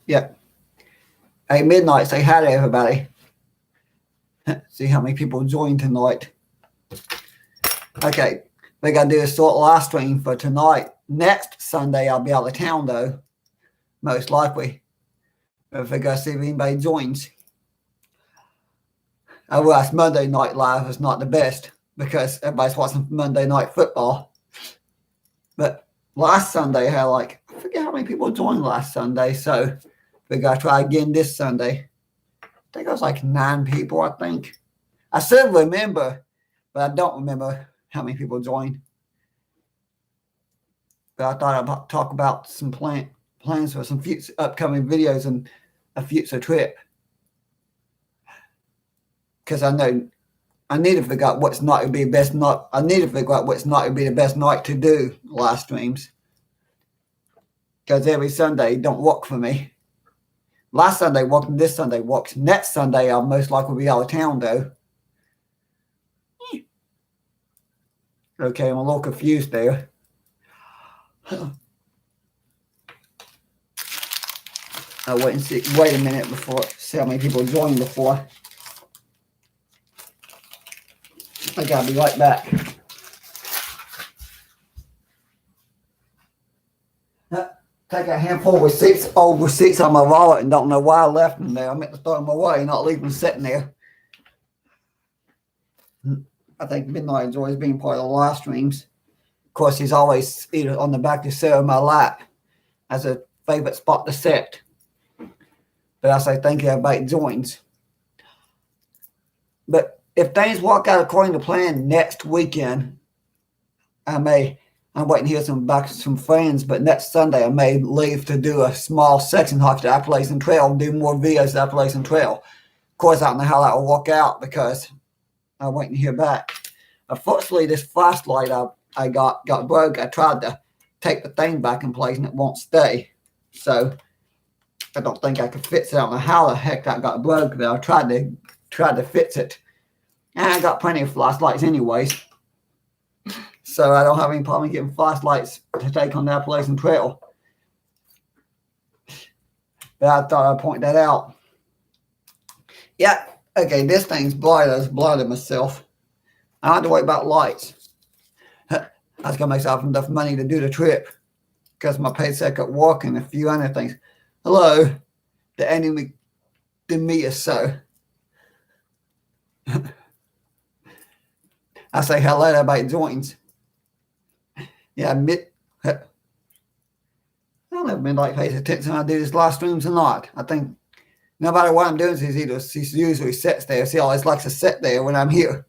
Yep. Hey, midnight, say hi to everybody. See how many people join tonight. Okay, we got to do a short live stream for tonight. Next Sunday, I'll be out of town, though, most likely. If we go see if anybody joins. I realize Monday Night Live is not the best because everybody's watching Monday Night Football. But last Sunday, I had I forget how many people joined last Sunday, so we got to try again this Sunday. I think it was 9 people, I think. I still remember, but I don't remember how many people joined. But I thought I'd talk about some plans for some future upcoming videos and a future trip. Because I know I need to figure out what's not to be the best night. I need to figure out what's not to be the best night to do live streams. Because every Sunday don't work for me. Last Sunday worked and this Sunday works. Next Sunday I'll most likely be out of town though. Okay, I'm a little confused there. I'll wait and see. Wait a minute before see how many people join before. I gotta be right back. Take a handful of receipts, old receipts on my wallet, and don't know why I left them there. I meant to throw them away, not leave them sitting there. I think Midnight enjoys being part of the live streams. Of course, he's always either on the back of my lap as a favorite spot to sit. But I say thank you, everybody joins. But if things work out according to plan next weekend, I'm waiting to hear back from some friends, but next Sunday I may leave to do a small section hike to Appalachian Trail and do more videos to Appalachian Trail. Of course, I don't know how that will work out because I'm waiting to hear back. Unfortunately, this flashlight I got broke. I tried to take the thing back in place and it won't stay. So I don't think I could fix it. I don't know how the heck that got broke, but I tried to fix it. And I got plenty of flashlights anyways. So I don't have any problem getting flashlights to take on the Appalachian Trail. But I thought I'd point that out. Yeah, okay, this thing's blind. I just blinded myself. I don't have to worry about lights. I was going to make myself enough money to do the trip because my paycheck at work and a few other things. Hello, the enemy to me is so. I say hello to everybody joins. Yeah, I don't know if Midnight pays attention when I do these live streams or not. I think no matter what I'm doing, he usually sits there. He always likes to sit there when I'm here.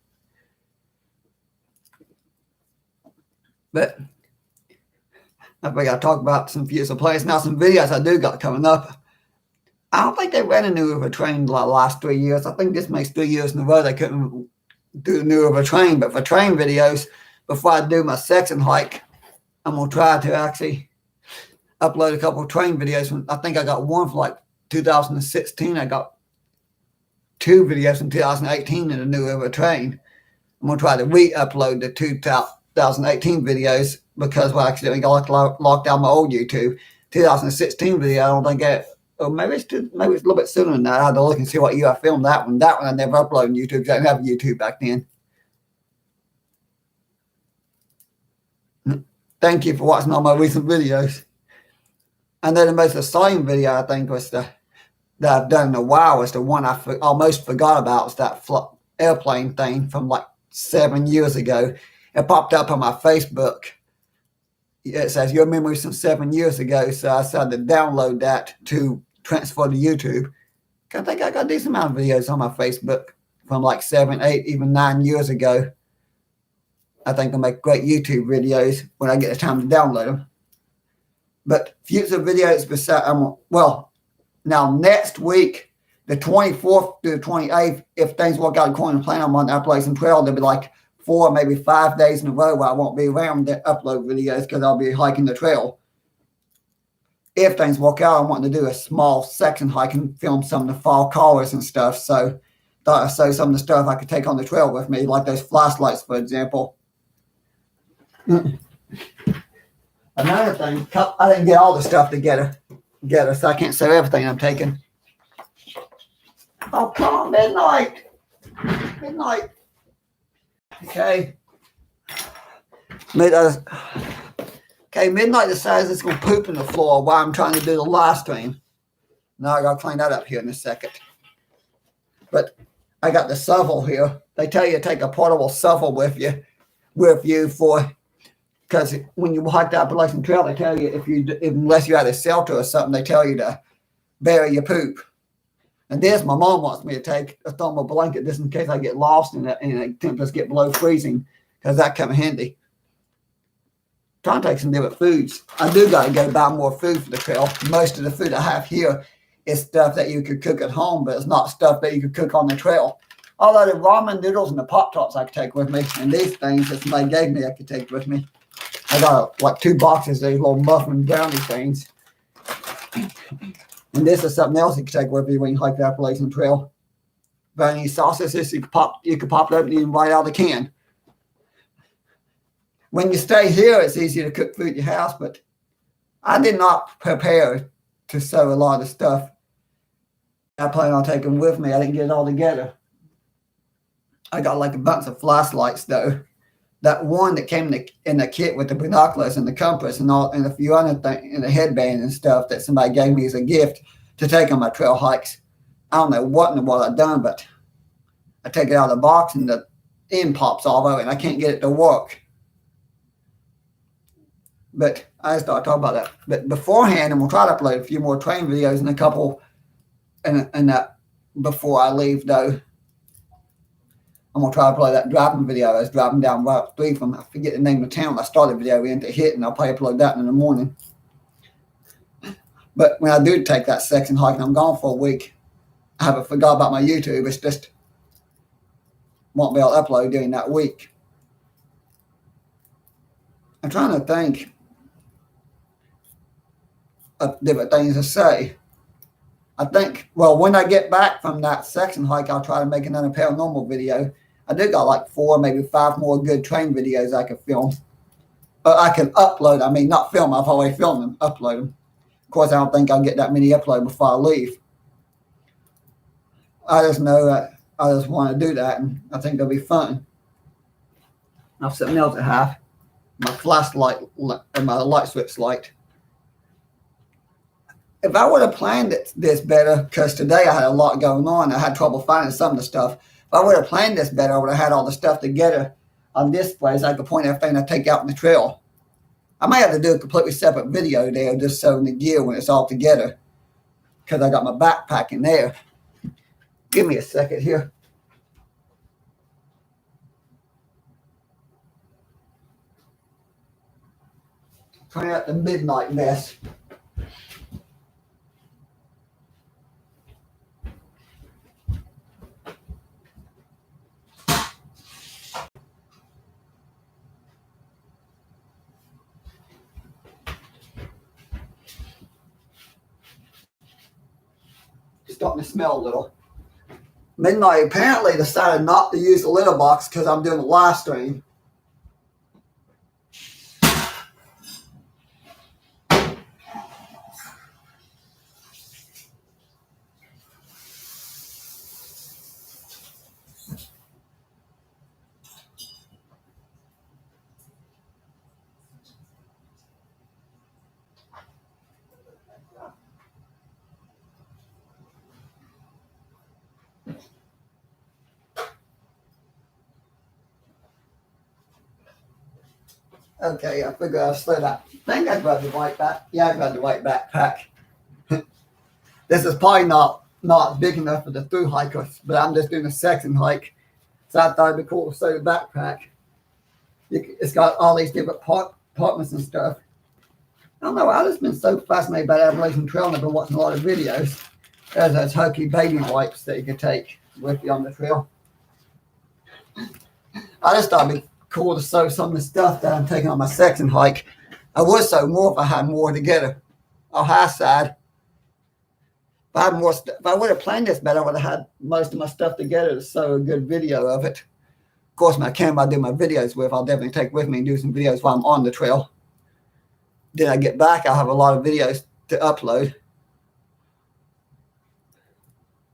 But I think I talk about some future plans. Now, some videos I do got coming up. I don't think they ran a New River train the last 3 years. I think this makes 3 years in a row they couldn't do the New River train. But for train videos, before I do my section hike, I'm going to try to actually upload a couple of train videos. I think I got one for 2016. I got 2 videos from 2018 in the New River train. I'm going to try to re-upload the 2018 videos because I accidentally got locked out my old YouTube. 2016 video, I don't think maybe it's a little bit sooner than that. I had to look and see what year I filmed that one. That one I never uploaded on YouTube because I didn't have YouTube back then. Thank you for watching all my recent videos. And then the most exciting video I think was that I've done in a while was the one I almost forgot about. Was that airplane thing from 7 years ago. It popped up on my Facebook. It says your memories from 7 years ago. So I decided to download that to transfer to YouTube. I think I got a decent amount of videos on my Facebook from 7, 8, even 9 years ago. I think I'll make great YouTube videos when I get the time to download them. But future videos now next week, the 24th to the 28th, if things work out according to plan, I'm on the Appalachian Trail. There'll be 4, maybe 5 days in a row where I won't be around to upload videos because I'll be hiking the trail. If things work out, I want to do a small section hike and film some of the fall colors and stuff. So thought I'd show some of the stuff I could take on the trail with me, like those flashlights, for example. Another thing, I didn't get all the stuff together. get us. I can't say everything I'm taking. Oh, come on, midnight. Midnight. Okay. Midnight decides it's going to poop in the floor while I'm trying to do the live stream. Now I got to clean that up here in a second. But I got the shovel here. They tell you to take a portable shovel with you because when you hike the Appalachian Trail, they tell you unless you're at a shelter or something, they tell you to bury your poop. And this, my mom wants me to take a thermal blanket just in case I get lost and the temperatures get below freezing, because that come handy. Trying to take some different foods. I do got to go buy more food for the trail. Most of the food I have here is stuff that you could cook at home, but it's not stuff that you could cook on the trail. Although the ramen noodles and the Pop-Tarts I could take with me, and these things that somebody gave me I could take with me. I got like 2 boxes of these little muffin brownie things. And this is something else you can take with you when you hike the Appalachian Trail. Brownie sausages, you could pop it open and right out of the can. When you stay here, it's easier to cook food at your house, but I did not prepare to sew a lot of stuff I plan on taking with me. I didn't get it all together. I got like a bunch of flashlights though. That one that came in the kit with the binoculars and the compass and a few other things, and the headband and stuff that somebody gave me as a gift to take on my trail hikes. I don't know what in the world I've done, but I take it out of the box and the end pops all over and I can't get it to work. But I started talking about that. But beforehand, I'm gonna try to upload a few more train videos and a couple, and that before I leave though. I'm gonna try to play that driving video. I was driving down Route 3 from, I forget the name of the town I started the video in to hit, and I'll probably upload that in the morning. But when I do take that section hike and I'm gone for a week, I haven't forgot about my YouTube. It's just won't be able to upload during that week. I'm trying to think of different things to say. I think, well, when I get back from that section hike, I'll try to make another paranormal video. I do got like 4, maybe 5 more good train videos I can film. I can upload. I mean, not film. I've already filmed them, upload them. Of course, I don't think I'll get that many uploaded before I leave. I just know that I just want to do that, and I think it'll be fun. Now, something else I have, my flashlight and my light switch light. If I would have planned this better, because today I had a lot going on, I had trouble finding some of the stuff. If I would have planned this better, I would have had all the stuff together on displays. I could point everything I take out in the trail. I might have to do a completely separate video there, just showing the gear when it's all together, because I got my backpack in there. Give me a second here. Clean out the midnight mess. Starting to smell a little. Midnight apparently decided not to use the litter box because I'm doing a live stream. Okay, I figured I'll slow that. I think I'd grab the white back. Yeah, I grabbed the white backpack. This is probably not big enough for the through hikers, but I'm just doing a section hike. So I thought it'd be cool to sew the backpack. It's got all these different compartments and stuff. I don't know, I've just been so fascinated by the Appalachian Trail, and I've been watching a lot of videos. There's those hokey baby wipes that you can take with you on the trail. I just thought it'd be cool to sew some of the stuff that I'm taking on my section hike. I would sew more if I had more together. On high side. If I had more stuff, if I would have planned this better, I would have had most of my stuff together to sew a good video of it. Of course, my camera I do my videos with, I'll definitely take with me and do some videos while I'm on the trail. Then I get back, I'll have a lot of videos to upload.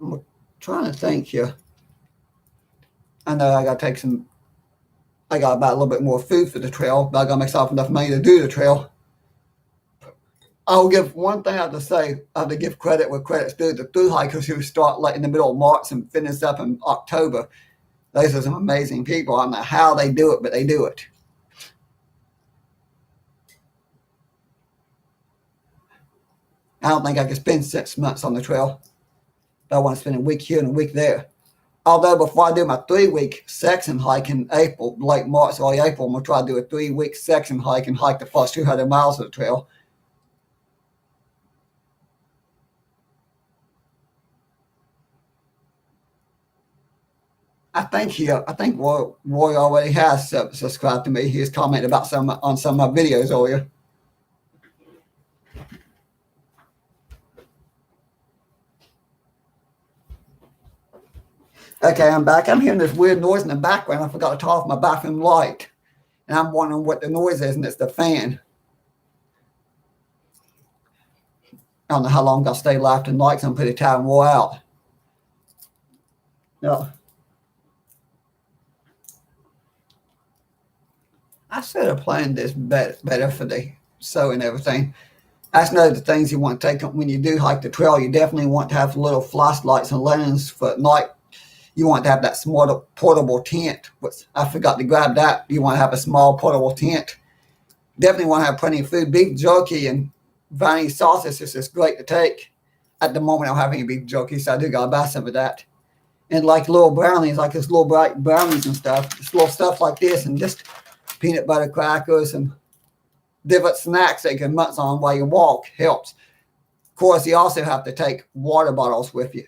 I'm trying to think here. I know I got to take some. I got about a little bit more food for the trail, but I got to make myself enough money to do the trail. I'll give one thing I have to say. I have to give credit where credit's due. The through hikers who start like in the middle of March and finish up in October. Those are some amazing people. I don't know how they do it, but they do it. I don't think I could spend 6 months on the trail. But I want to spend a week here and a week there. Although before I do my 3-week section hike in April, late March, early April, I'm going to try to do a 3-week section hike and hike the first 200 miles of the trail. I think Roy already has subscribed to me. He's commented about some of my videos earlier. Okay, I'm back. I'm hearing this weird noise in the background. I forgot to turn off my bathroom light. And I'm wondering what the noise is, and it's the fan. I don't know how long I'll stay live tonight because I'm pretty tired and wore out. No. I should have planned this better for the sewing and everything. I just know the things you want to take when you do hike the trail. You definitely want to have little flashlights and lanterns for at night. You want to have that small portable tent. I forgot to grab that. You want to have a small portable tent. Definitely want to have plenty of food. Beef jerky and Viennese sausage is just great to take. At the moment, I don't have any beef jerky, so I do got to buy some of that. And like little brownies, like this little bright brownies and stuff, just little stuff like this, and just peanut butter crackers and different snacks that you can munch on while you walk helps. Of course, you also have to take water bottles with you.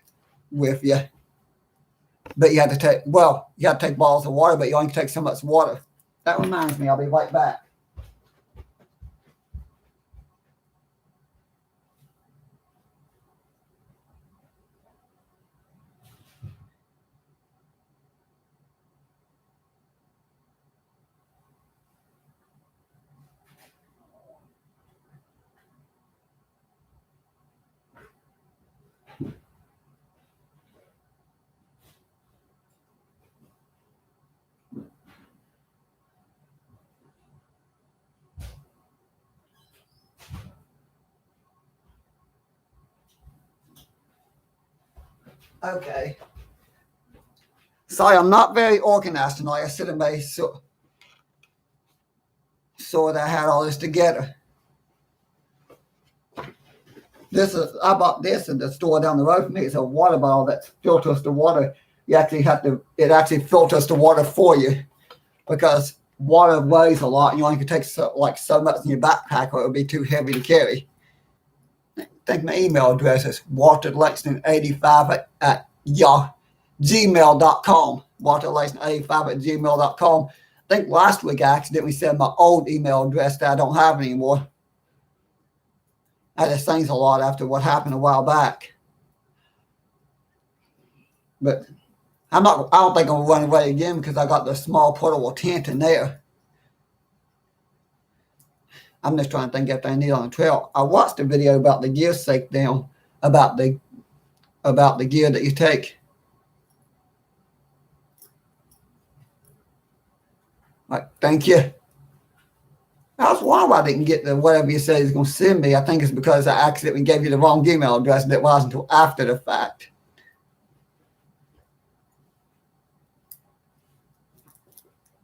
But you have to take bottles of water, but you only take so much water. That reminds me, I'll be right back. Okay. Sorry, I'm not very organized tonight. I should have made sure that I had all this together. I bought this at the store down the road from me. It's a water bottle that filters the water. It actually filters the water for you because water weighs a lot and you only can take so much in your backpack or it would be too heavy to carry. I think my email address is walterlangston85 at gmail.com. walterlangston85 at gmail.com. I think last week I accidentally said my old email address that I don't have anymore. I just changed a lot after what happened a while back. But I don't think I'm going to run away again because I got the small portable tent in there. I'm just trying to think if I need on the trail. I watched a video about the gear shakedown, about the gear that you take. Right, thank you. I was wondering why I didn't get the whatever you said he's going to send me. I think it's because I accidentally gave you the wrong email address and it wasn't until after the fact.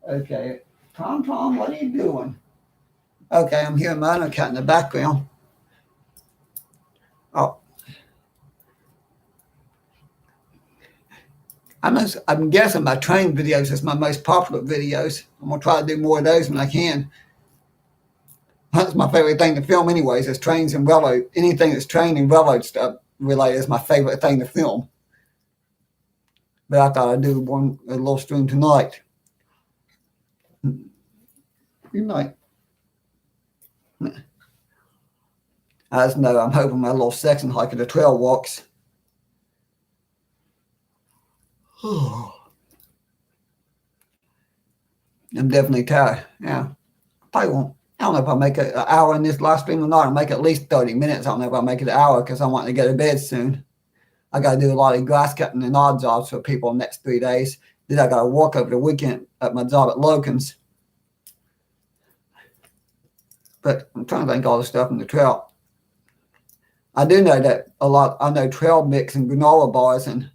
Okay, Tom, what are you doing? Okay, I'm hearing my other cat in the background. Oh. I'm guessing my train videos is my most popular videos. I'm going to try to do more of those when I can. That's my favorite thing to film anyways, is trains and railroad. Anything that's train and railroad stuff related is my favorite thing to film. But I thought I'd do a little stream tonight. Good night. I just know I'm hoping my little section hike of the trail walks. I'm definitely tired. Yeah. Probably won't. I don't know if I'll make an hour in this live stream or not. I'll make at least 30 minutes. I don't know if I'll make it an hour because I want to go to bed soon. I got to do a lot of grass cutting and odd jobs for people in the next 3 days. Then I got to work over the weekend at my job at Logan's. But I'm trying to think all the stuff in the trail. I do know that I know trail mix and granola bars and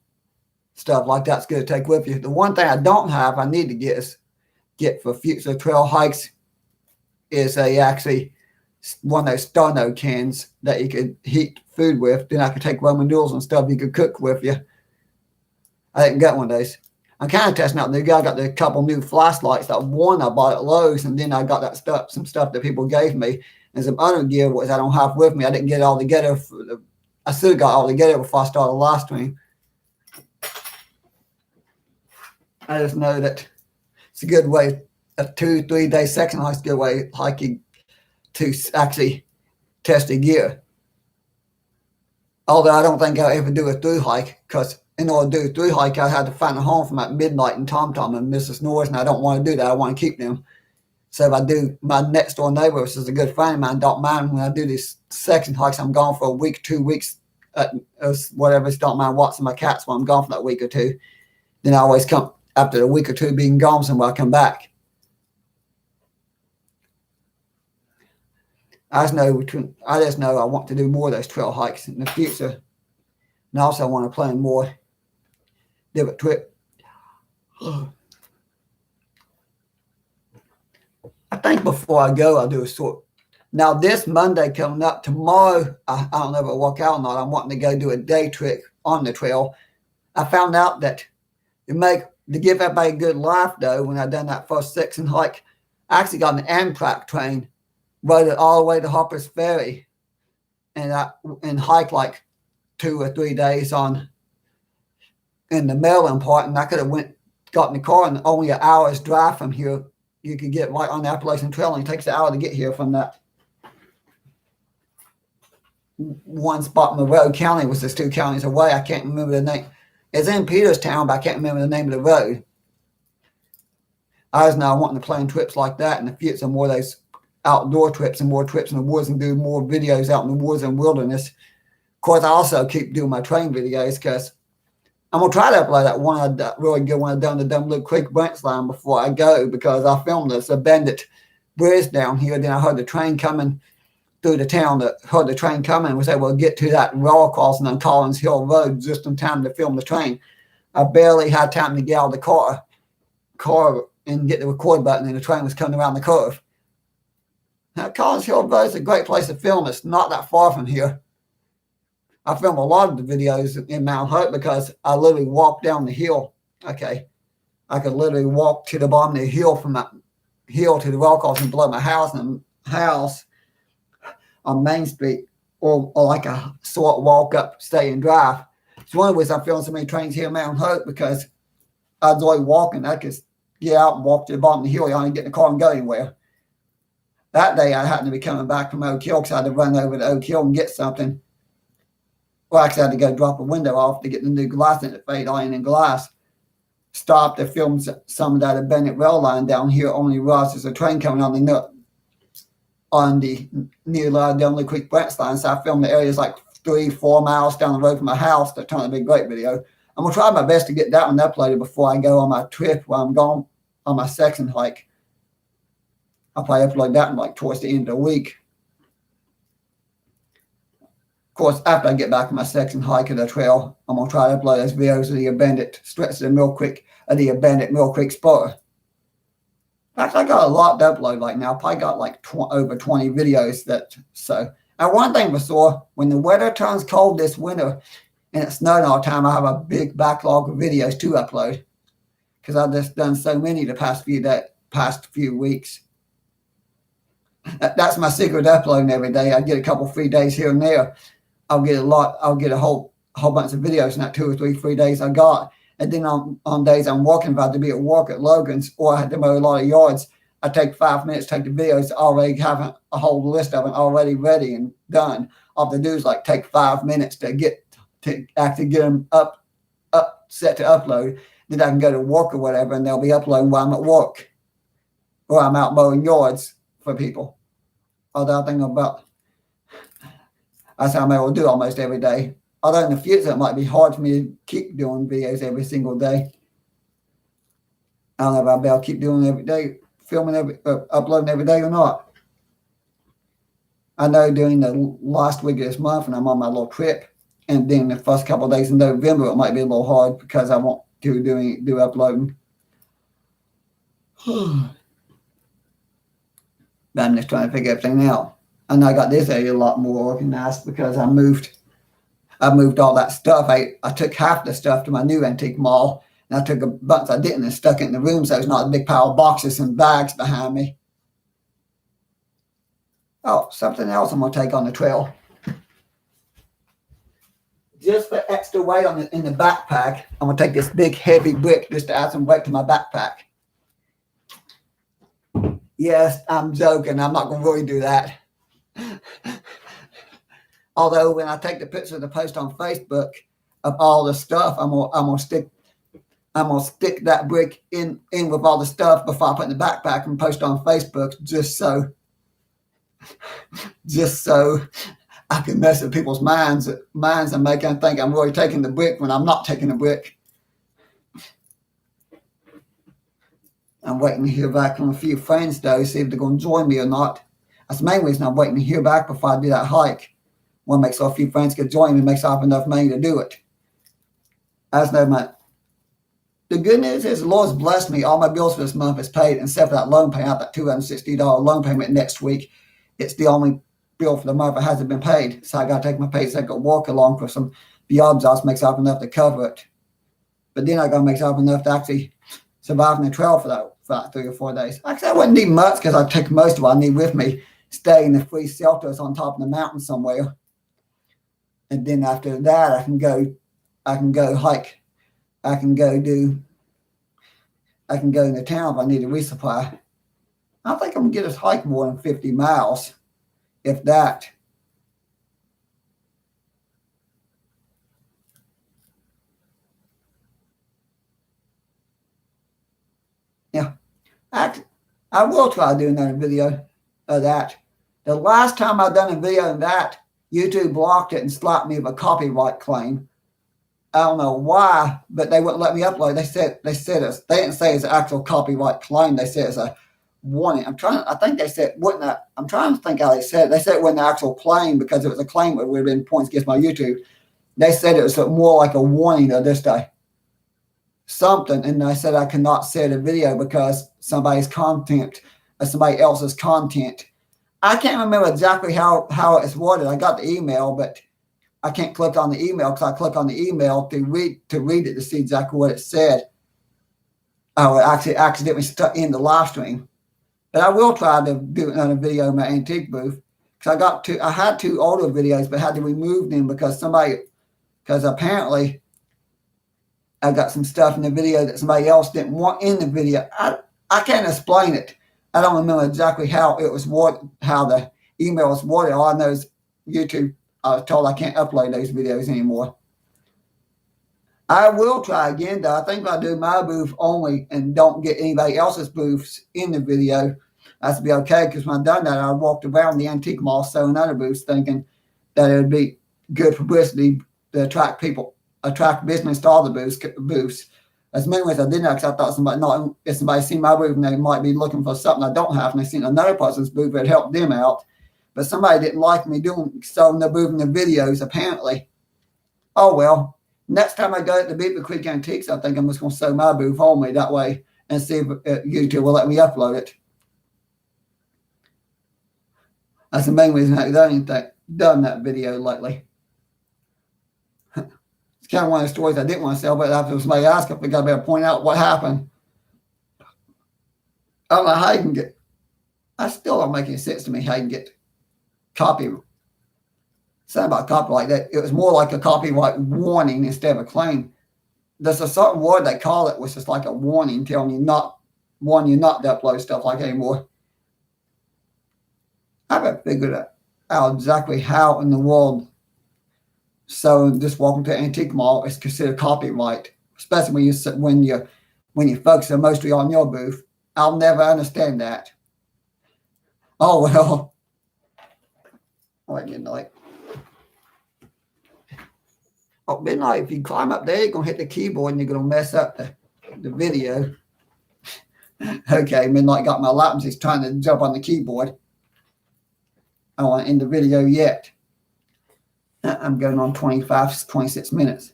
stuff like that's good to take with you. The one thing I don't have, I need to get for future trail hikes is one of those Sterno cans that you could heat food with. Then I could take ramen noodles and stuff you could cook with you. I didn't get one of those. I'm kind of testing out the guy. I got a couple new flashlights. That one I bought at Lowe's, and then I got some stuff that people gave me, and some other gear which I don't have with me. I didn't get it all together. I should have got all together before I started the live stream. I just know that it's a good way. A 2-3 day section hike is a good way hiking to actually test the gear. Although I don't think I'll ever do a through hike, because in order to do a through hike, I had to find a home from at midnight in TomTom and Mrs. Norris, and I don't want to do that. I want to keep them. So if I do, my next door neighbor, which is a good friend of mine, don't mind when I do these section hikes. I'm gone for a week, 2 weeks, whatever. It's don't mind watching my cats while I'm gone for that week or two. Then I always come after a week or two being gone somewhere, I come back. I just know I want to do more of those trail hikes in the future. And also I want to plan more different trip. I think before I go, I'll do a sort. Now this Monday coming up, tomorrow, I don't know if it'll work out or not. I'm wanting to go do a day trip on the trail. I found out that to give everybody a good life though, when I done that first section hike, I actually got an Amtrak train, rode it all the way to Harper's Ferry, and hiked like 2 or 3 days in the Maryland part, and I could have got in the car, and only an hour's drive from here, you could get right on the Appalachian Trail, and it takes an hour to get here from that one spot in Monroe County, was just 2 counties away. I can't remember the name. It's in Peterstown, but I can't remember the name of the road. I was now wanting to plan trips like that in the future, more of those outdoor trips and more trips in the woods, and do more videos out in the woods and wilderness. Of course, I also keep doing my train videos, because I'm going to try to upload that one, really good one I done the Dumb Creek branch line before I go, because I filmed this abandoned bridge down here. Then I heard the train coming through the town, heard the train coming, and was able to get to that rail crossing on Collins Hill Road just in time to film the train. I barely had time to get out of the car and get the record button, and the train was coming around the curve. Now, Collins Hill Road is a great place to film. It's not that far from here. I film a lot of the videos in Mount Hope because I literally walk down the hill. Okay. I could literally walk to the bottom of the hill, from that hill to the rail crossing below my house, and house on Main Street, or like a short walk up, stay and drive. It's one of the ways I film so many trains here in Mount Hope, because I enjoy walking. I could get out and walk to the bottom of the hill. I don't get in the car and go anywhere. That day I happened to be coming back from Oak Hill, because I had to run over to Oak Hill and get something. Well, actually, I had to go drop a window off to get the new glass in it, fade iron and glass. Stopped to film some of that abandoned rail line down here. Only realized there's a train coming on the near Dumb Creek branch line. So I filmed the areas like 3-4 miles down the road from my house. That turned out to be a great video. I'm going to try my best to get that one uploaded before I go on my trip while I'm gone on my section hike. I'll probably upload that one like towards the end of the week. Of course, after I get back on my section hike of the trail, I'm going to try to upload those videos of the abandoned stretch of the Mill Creek Spur. Actually, I got a lot to upload right now. I probably got like over 20 videos. And one thing for sure, when the weather turns cold this winter and it's snowing all the time, I have a big backlog of videos to upload, because I've just done so many the past few weeks. That's my secret to uploading every day. I get a couple free days here and there. I'll get a whole bunch of videos in that 2 or 3 free days I got. And then on days I'm working, if I have to be at work at Logan's, or I have to mow a lot of yards, I take 5 minutes, take the videos, already having a whole list of them already ready and done. All I have to do is like take 5 minutes to actually get them set to upload. Then I can go to work or whatever, and they'll be uploading while I'm at work, or I'm out mowing yards for people. Although I think that's how I'm able to do almost every day. although in the future it might be hard for me to keep doing videos every single day. I don't know if I'll be able to keep doing it every day, uploading every day or not. I know during the last week of this month, and I'm on my little trip, and then the first couple of days in November, it might be a little hard because I want to do uploading. But I'm just trying to figure everything out. And I got this area a lot more organized because I moved all that stuff. I took half the stuff to my new antique mall, and I took a bunch I didn't and stuck it in the room so it's not a big pile of boxes and bags behind me. Oh, something else I'm going to take on the trail. Just for extra weight in the backpack, I'm going to take this big heavy brick just to add some weight to my backpack. Yes, I'm joking. I'm not going to really do that. Although when I take the picture to post on Facebook of all the stuff, I'm gonna stick that brick in with all the stuff before I put in the backpack and post on Facebook just so I can mess with people's minds and make them think I'm really taking the brick when I'm not taking the brick. I'm waiting to hear back from a few friends though, see if they're going to join me or not. That's the main reason I'm waiting to hear back before I do that hike. Want to make sure a few friends can join me, make sure I have enough money to do it. As no money. The good news is the Lord's blessed me. All my bills for this month is paid, except for that loan payment, that $260 loan payment next week. It's the only bill for the month that hasn't been paid. So I got to take my paycheck at work along for some beyond jobs, make sure I have enough to cover it. But then I got to make sure I have enough to actually survive in the trail for that 3 or 4 days. Actually, I wouldn't need much because I take most of what I need with me, stay in the free shelters on top of the mountain somewhere. And then after that, I can go hike. I can go into town if I need a resupply. I don't think I'm going to get us hike more than 50 miles, if that. Yeah. Actually, I will try to do another video of that. The last time I done a video of that, YouTube blocked it and slapped me with a copyright claim. I don't know why, but they wouldn't let me upload. They didn't say it's an actual copyright claim. They said it's a warning. I'm trying to think how they said it. They said it wasn't an actual claim because if it was a claim, it would have been points against my YouTube. They said it was more like a warning of this day. Something, and I said I cannot share the video because somebody else's content. I can't remember exactly how it's worded. I got the email, but I can't click on the email because I click on the email to read it to see exactly what it said. I would actually accidentally stuck in the live stream. But I will try to do another video in my antique booth because I had 2 older videos, but had to remove them because apparently I got some stuff in the video that somebody else didn't want in the video. I can't explain it. I don't remember exactly how it was how the email was worded. All I know is YouTube. I was told I can't upload those videos anymore. I will try again, though. I think if I do my booth only and don't get anybody else's booths in the video, that's be okay. Because when I've done that, I walked around the antique mall selling other booths, thinking that it would be good publicity to attract business to all the booths. As many ways I didn't, because I thought if somebody seen my booth and they might be looking for something I don't have, and they seen another person's booth that helped them out. But somebody didn't like me selling their booth in the videos, apparently. Oh, well. Next time I go to the Beaver Creek Antiques, I think I'm just going to sell my booth only that way and see if YouTube will let me upload it. That's the main reason I've done that video lately. It's kind of one of the stories I didn't want to sell, but after somebody asked, I think I better point out what happened. I don't know how you can get. I still don't make any sense to me how you can get copyright. Something about copyright that it was more like a copyright warning instead of a claim. There's a certain word they call it, which is like a warning, telling you not to upload stuff like that anymore. I haven't figured out exactly how in the world. So just walking to an antique mall is considered copyright, especially when you focus mostly on your booth. I'll never understand that. Oh well. I like getting late. Oh, midnight, if you climb up there, you're going to hit the keyboard and you're going to mess up the video. Okay, Midnight got my lap and he's trying to jump on the keyboard. I don't want to end the video yet. I'm going on 25, 26 minutes.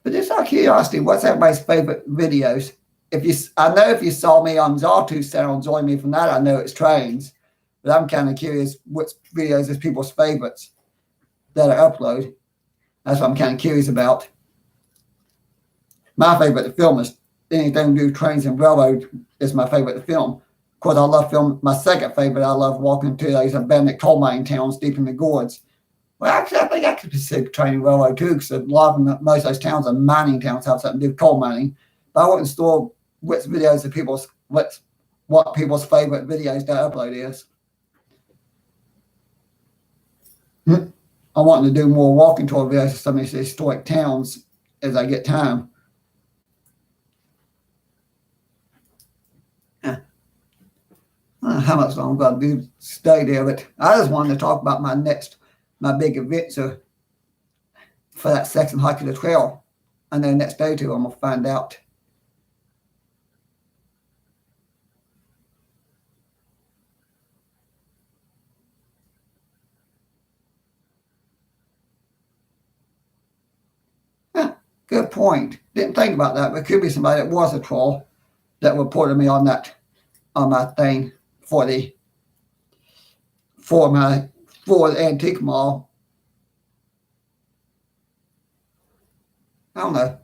But just out of curiosity, what's everybody's favorite videos? I know if you saw me on Zartu's channel, join me from that, I know it's trains. But I'm kind of curious which videos is people's favorites that I upload. That's what I'm kind of curious about. My favorite film is anything to do with trains and railroad is my favorite film. Of course, I love film. My second favorite, I love walking to those abandoned coal mine towns deep in the gorge. Well, actually, I think I could consider train and railroad too, because a lot of them, most of those towns are mining towns, have something to do with coal mining. But I wouldn't store which videos of people's what people's favorite videos to upload is. I want to do more walking tour videos of some of these historic towns as I get time. How much longer I'm going to stay there, but I just wanted to talk about my big adventure for that second hike of the trail. And then next day too, I'm going to find out. Good point. Didn't think about that, but it could be somebody that was a troll that reported me on my thing for the antique mall. I don't know.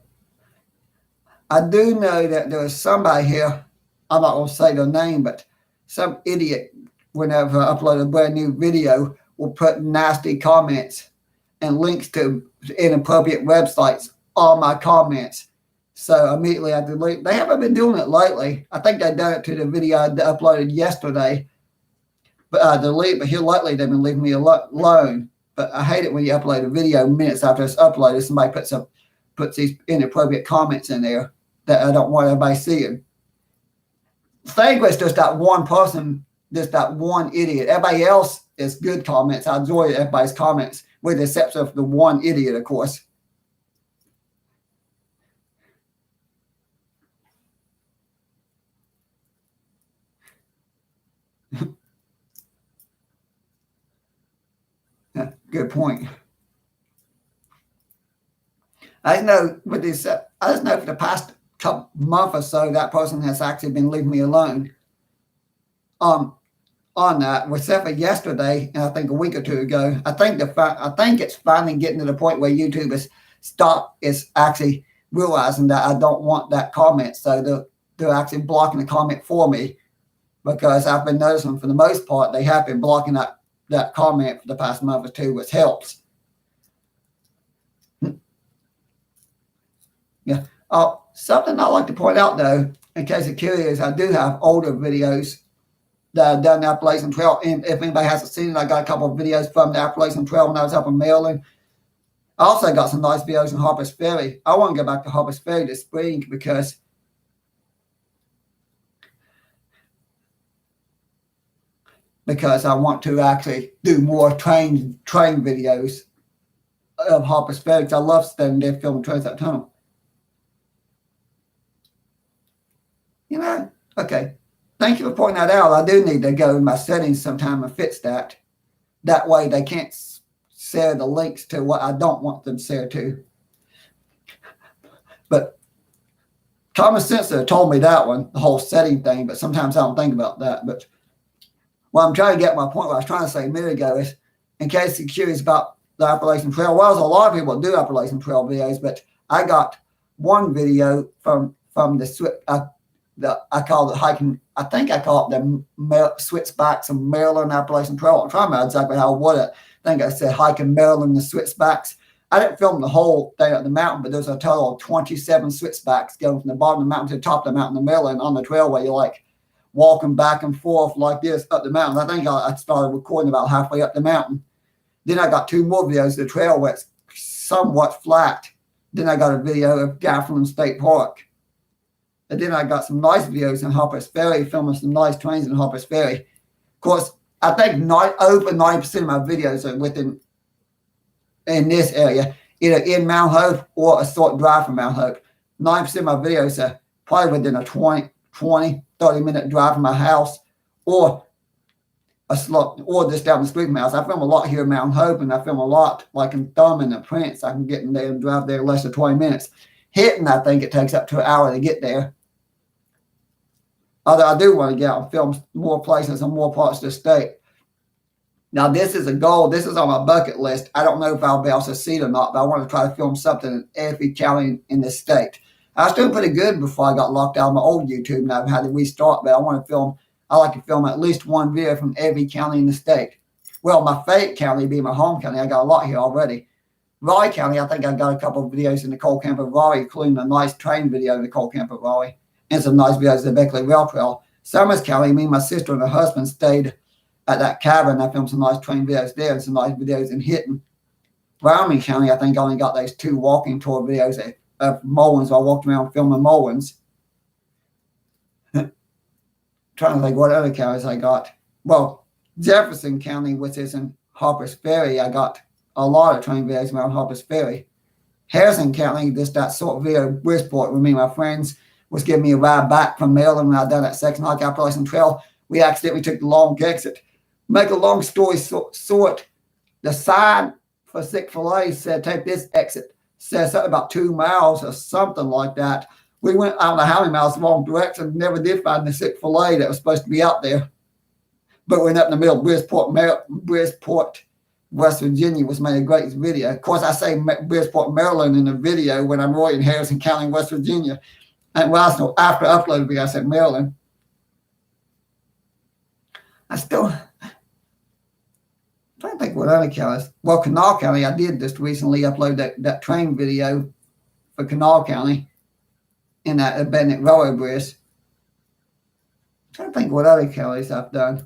I do know that there was somebody here, I'm not going to say their name, but some idiot, whenever I upload a brand new video, will put nasty comments and links to inappropriate websites on my comments. So immediately I delete. They haven't been doing it lately. I think they done it to the video I uploaded yesterday. But I delete. But here lately they've been leaving me alone. But I hate it when you upload a video minutes after it's uploaded. Somebody puts these inappropriate comments in there that I don't want everybody seeing. Thankfully, it's just that one person, just that one idiot. Everybody else is good comments. I enjoy everybody's comments, with the exception of the one idiot, of course. Yeah, good point. I just know for the past month or so that person has actually been leaving me alone. On that, except for yesterday, and I think a week or two ago. I think it's finally getting to the point where YouTube is actually realizing that I don't want that comment, so they're actually blocking the comment for me, because I've been noticing for the most part they have been blocking that comment for the past month or two, which helps. Yeah. Something I'd like to point out though, in case you're curious, I do have older videos that I've done the Appalachian Trail. And if anybody hasn't seen it, I got a couple of videos from the Appalachian Trail when I was up in Maryland. I also got some nice videos in Harpers Ferry. I want to go back to Harpers Ferry this spring because I want to actually do more train videos of Harpers Ferry, because I love standing there filming trains that tunnel. Okay. Thank you for pointing that out. I do need to go in my settings sometime and fix that. That way they can't share the links to what I don't want them to share to. But common sense told me that one, the whole setting thing, but sometimes I don't think about that. But what I'm trying to get my point, what I was trying to say a minute ago is, in case you're curious about the Appalachian Trail, well, there's a lot of people that do Appalachian Trail videos, but I got one video from I call it hiking. I think I call it the switchbacks of Maryland Appalachian Trail. I'm trying to remember exactly how I would it. I think I said hiking Maryland the switchbacks. I didn't film the whole thing up the mountain, but there's a total of 27 switchbacks going from the bottom of the mountain to the top of the mountain in Maryland on the trail, where you're like walking back and forth like this up the mountain. I think I started recording about halfway up the mountain. Then I got two more videos of the trail where it's somewhat flat. Then I got a video of Gafflin State Park. And then I got some nice videos in Harpers Ferry, filming some nice trains in Harpers Ferry. Of course, I think over 90% of my videos are within in this area, either in Mount Hope or a short drive from Mount Hope. 90% of my videos are probably within a 30-minute drive from my house, or or just down the street from my house. I film a lot here in Mount Hope, and I film a lot like in Thurman and Prince. I can get in there and drive there in less than 20 minutes. Hitting, I think it takes up to an hour to get there. Although I do want to get out and film more places and more parts of the state. Now, this is a goal. This is on my bucket list. I don't know if I'll be able to succeed or not, but I want to try to film something in every county in the state. I was doing pretty good before I got locked out of my old YouTube, and I've had to restart, but I like to film at least one video from every county in the state. Well, my favorite county being my home county, I got a lot here already. Raleigh County, I think I got a couple of videos in the Coal Camp of Raleigh, including a nice train video in the Coal Camp of Raleigh, and some nice videos of the Beckley Rail Trail. Summers County, me and my sister and her husband stayed at that cabin. I filmed some nice train videos there and some nice videos in Hitton. Wyoming County, I think I only got those 2 walking tour videos of Mullins. I walked around filming Mullins. Trying to think what other counties I got. Well, Jefferson County, which is in Harpers Ferry, I got a lot of train videos around Harpers Ferry. Harrison County, just that short video of Bridgeport with me and my friends was giving me a ride back from Maryland when I done that second hike Appalachian Trail. We accidentally took the long exit. Make a long story short, the sign for Chick-fil-A said, take this exit. Said something about 2 miles or something like that. We went, I don't know how many miles the wrong direction, never did find the Chick-fil-A that was supposed to be out there. But we went up in the middle of Bridgeport, West Virginia, was made a great video. Of course, I say Bridgeport, Maryland in the video when I'm really in Harrison County, West Virginia. And when after I uploaded the video, I said Maryland. I'm trying to think what other counties. Well, Kanawha County, I did just recently upload that train video for Kanawha County in that abandoned railroad bridge. I'm trying to think what other counties I've done.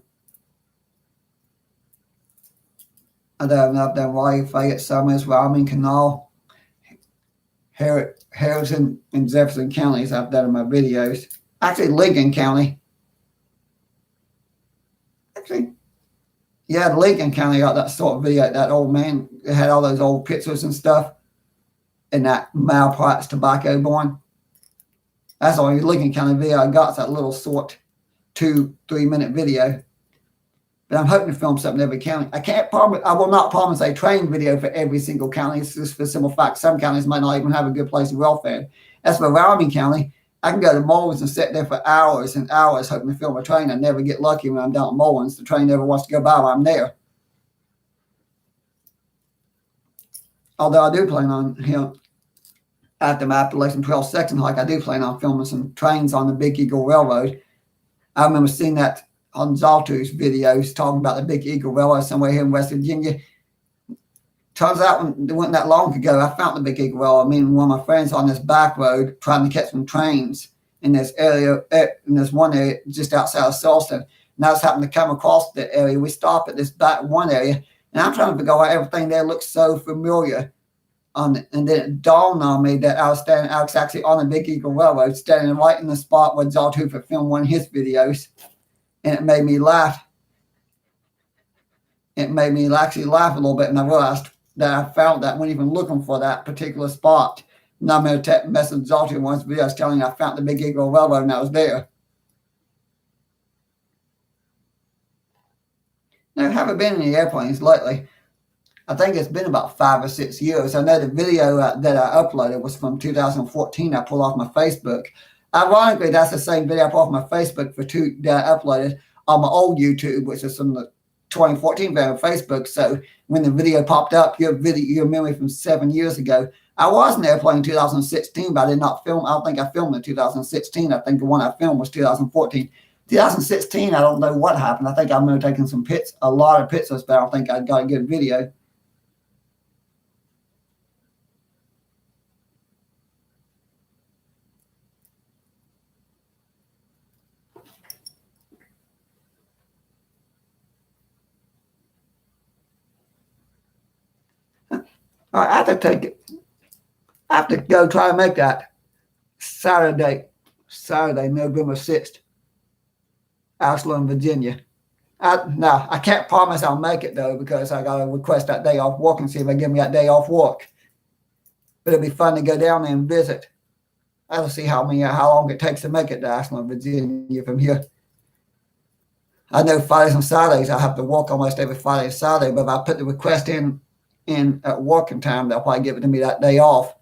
I've done Raleigh, Fayette, Summers, Wyoming, Kanawha, Harrison, and Jefferson counties I've done in my videos. Actually, Lincoln County. Yeah, Lincoln County got that sort of video. That old man had all those old pictures and stuff. And that Malprice tobacco barn. That's the only Lincoln County video I got. It's that little short 2-3 minute video. But I'm hoping to film something in every county. I will not promise a train video for every single county. It's just for the simple fact some counties might not even have a good place of welfare. As for Wyoming County, I can go to Mullins and sit there for hours and hours hoping to film a train. I never get lucky when I'm down at Mullins. The train never wants to go by while I'm there. Although I do plan on, after my Appalachian Trail section hike, I do plan on filming some trains on the Big Eagle Railroad. I remember seeing that on Zaltu's videos talking about the Big Eagle Railroad somewhere here in West Virginia. Turns out it wasn't that long ago, I found the Big Eagle Railroad. Me and one of my friends on this back road trying to catch some trains in this area, in this one area just outside of Charleston. And I just happened to come across the area. We stopped at this back one area, and I'm trying to figure out why everything there looks so familiar. And then it dawned on me that I was actually on the Big Eagle Railroad, standing right in the spot where Zaltu filmed one of his videos. And it made me laugh. It made me actually laugh a little bit, and I realized that I found that when even looking for that particular spot. And I'm going to message Zaltu in one of his videos telling I found the Big Eagle Railroad and I was there. Now, I haven't been in the airplanes lately. I think it's been about 5 or 6 years. I know the video that I uploaded was from 2014. I pulled off my Facebook. Ironically, that's the same video I pulled off my Facebook that I uploaded on my old YouTube, which is from the 2014 video on Facebook. So when the video popped up, your memory from 7 years ago, I was in the airplane in 2016, but I did not film. I don't think I filmed in 2016. I think the one I filmed was 2014. 2016, I don't know what happened. I think I remember taking a lot of pictures, but I don't think I got a good video. All right, I have to go try to make that Saturday, November 6th, Ashland, Virginia. No, I can't promise I'll make it though, because I got to request that day off work and see if they give me that day off work. But it'll be fun to go down there and visit. I'll see how long it takes to make it to Ashland, Virginia from here. I know Fridays and Saturdays I have to work almost every Friday and Saturday, but if I put the request in at working time, they'll probably give it to me that day off.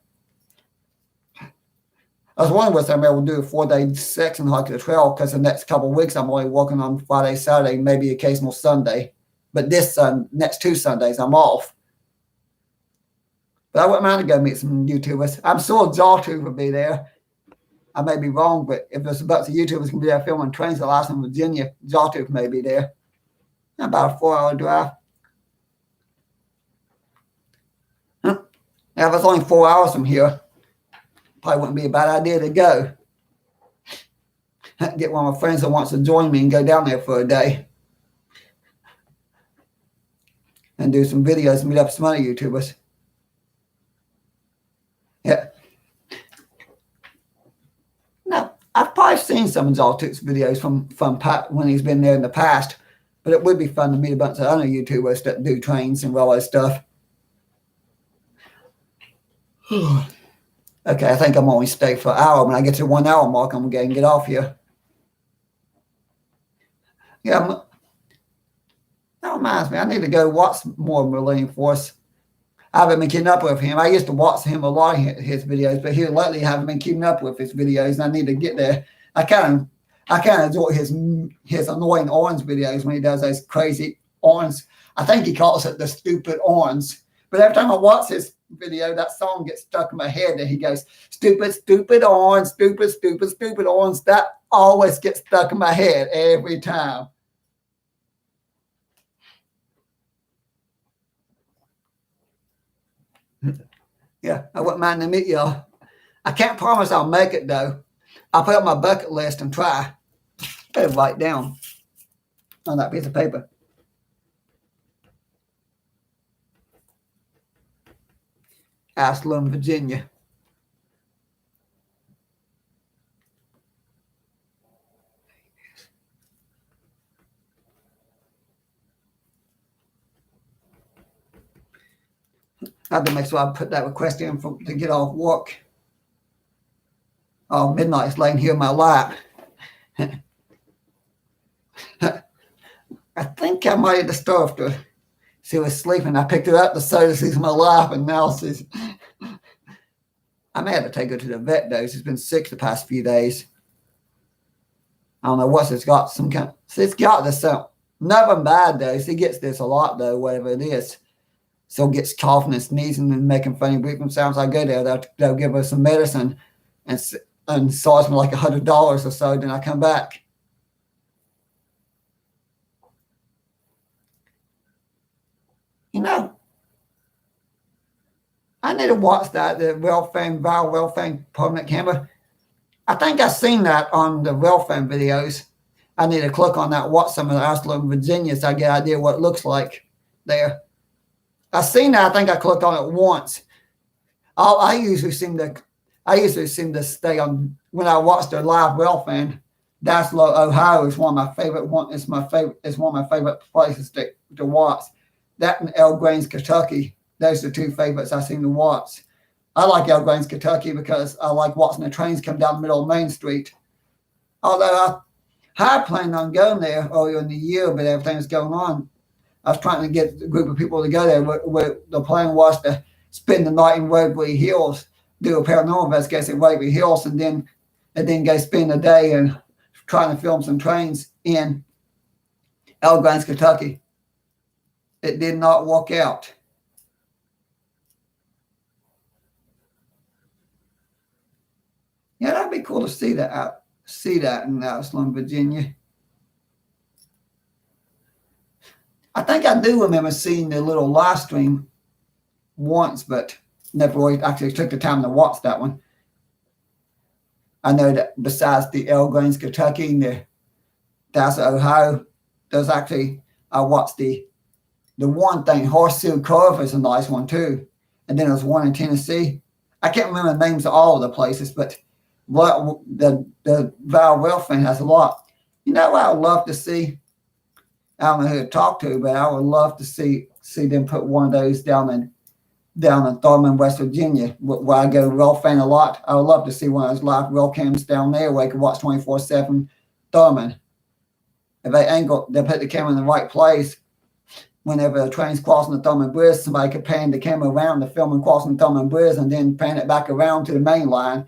I was wondering if I'm able to do a 4-day section hike to the trail, because the next couple of weeks I'm only working on Friday, Saturday, maybe occasional Sunday. But next 2 Sundays I'm off. But I wouldn't mind to go meet some YouTubers. I'm sure Jawtooth will be there. I may be wrong, but if there's a bunch of YouTubers going to be there filming trains in Ashland, Virginia, Jawtooth may be there. About a 4-hour drive. Now, if it's only 4 hours from here, probably wouldn't be a bad idea to go. Get one of my friends that wants to join me and go down there for a day. And do some videos and meet up some other YouTubers. Yeah. Now, I've probably seen some of Jawtooth's videos from when he's been there in the past, but it would be fun to meet a bunch of other YouTubers that do trains and railway stuff. Okay, I think I'm only stay for an hour. When I get to the 1 hour mark, I'm going to get off here. Yeah, that reminds me, I need to go watch more Millennium Force. I haven't been keeping up with him. I used to watch him a lot of his videos, but here lately I haven't been keeping up with his videos, and I need to get there. I kind of enjoy his annoying orange videos when he does those crazy orange. I think he calls it the stupid orange. But every time I watch his video, that song gets stuck in my head, and he goes, stupid, stupid orange, stupid, stupid, stupid orange. That always gets stuck in my head every time. Yeah, I wouldn't mind to meet y'all. I can't promise I'll make it, though. I'll put up my bucket list and try. Better write down on that piece of paper. Ashland, Virginia. I have to make sure I put that request in to get off work. Oh, midnight's laying here in my lap. I think I might have disturbed her. She was sleeping. I picked her up to so she's in my lap, and now she's. I may have to take her to the vet, though. She's been sick the past few days. I don't know what she's got. She's got this. Nothing bad, though. She gets this a lot, though, whatever it is. So gets coughing and sneezing and making funny breathing sounds. I go there, they'll give her some medicine and charge me like $100 or so. Then I come back. You know, I need to watch that, the Val Relfang permanent camera. I think I've seen that on the Relfang videos. I need to click on that, watch some of the Ashland, Virginia, so I get an idea what it looks like there. I've seen that. I think I clicked on it once. I usually seem to stay on when I watch the live Relfang. Dassler, Ohio is one of my favorite. It's one of my favorite places to watch. That and Elgrange, Kentucky. Those are the 2 favorites I seem to watch. I like Elgrange, Kentucky because I like watching the trains come down the middle of Main Street. Although I had planned on going there earlier in the year, but everything was going on. I was trying to get a group of people to go there. Where the plan was to spend the night in Waverly Hills, do a paranormal investigation in Waverly Hills, and then go spend a day and trying to film some trains in Elgrange, Kentucky. It did not work out. Yeah, that'd be cool to see that in Ashland, Virginia. I think I do remember seeing the little live stream once, but never really actually took the time to watch that one. I know that besides the Elgrange, Kentucky, and the Dassler, Ohio, there's actually, I watched the one thing, Horseshoe Cove is a nice one too. And then there's one in Tennessee. I can't remember the names of all of the places, but the Val Relfang has a lot. You know what I would love to see? I don't know who to talk to, but I would love to see them put one of those down in Thurman, West Virginia, where I go rail fan a lot. I would love to see one of those live rail cams down there where I can watch 24/7 Thurman. If they put the camera in the right place, whenever a train's crossing the Thurman Bridge, somebody could pan the camera around the film and crossing the Thurman Bridge and then pan it back around to the main line.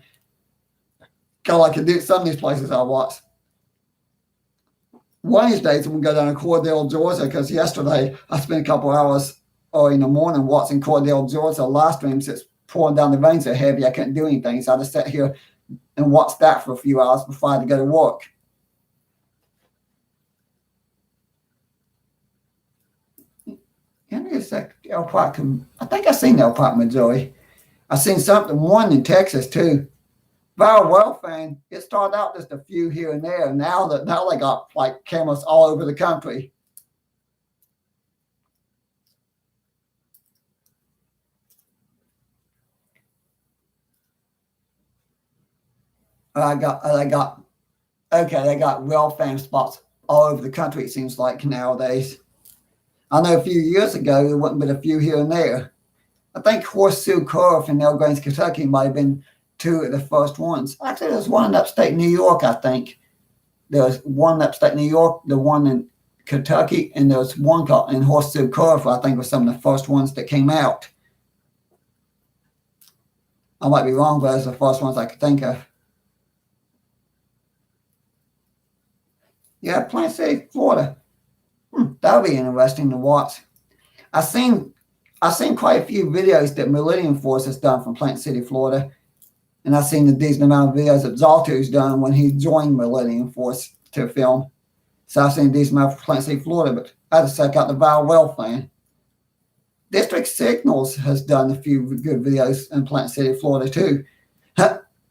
Kind of like I do at some of these places I watch. One of these days, I'm going to go down to Cordell, Georgia, because yesterday I spent a couple hours early in the morning watching Cordell, Georgia live streams. It's pouring down the rain so heavy I couldn't do anything. So I just sat here and watched that for a few hours before I had to go to work. I think I've seen El Park, Missouri. I've seen one in Texas too. Viral Well fan, it started out just a few here and there. Now they got like cameras all over the country. They got well fan spots all over the country, it seems like nowadays. I know a few years ago there wasn't but a few here and there. I think Horseshoe Curve in Elgrange, Kentucky might have been two of the first ones. Actually, there's one in upstate New York, I think. There's one in upstate New York, the one in Kentucky, and there's one called in Horseshoe Curve, I think was some of the first ones that came out. I might be wrong, but those are the first ones I could think of. Yeah, Plant City, Florida. That would be interesting to watch. I've seen quite a few videos that Millennium Force has done from Plant City, Florida. And I've seen a decent amount of videos that Zalto's done when he joined Millennium Force to film. So I've seen a decent amount from Plant City, Florida, but I had to check out the Viral Well fan. District Signals has done a few good videos in Plant City, Florida too.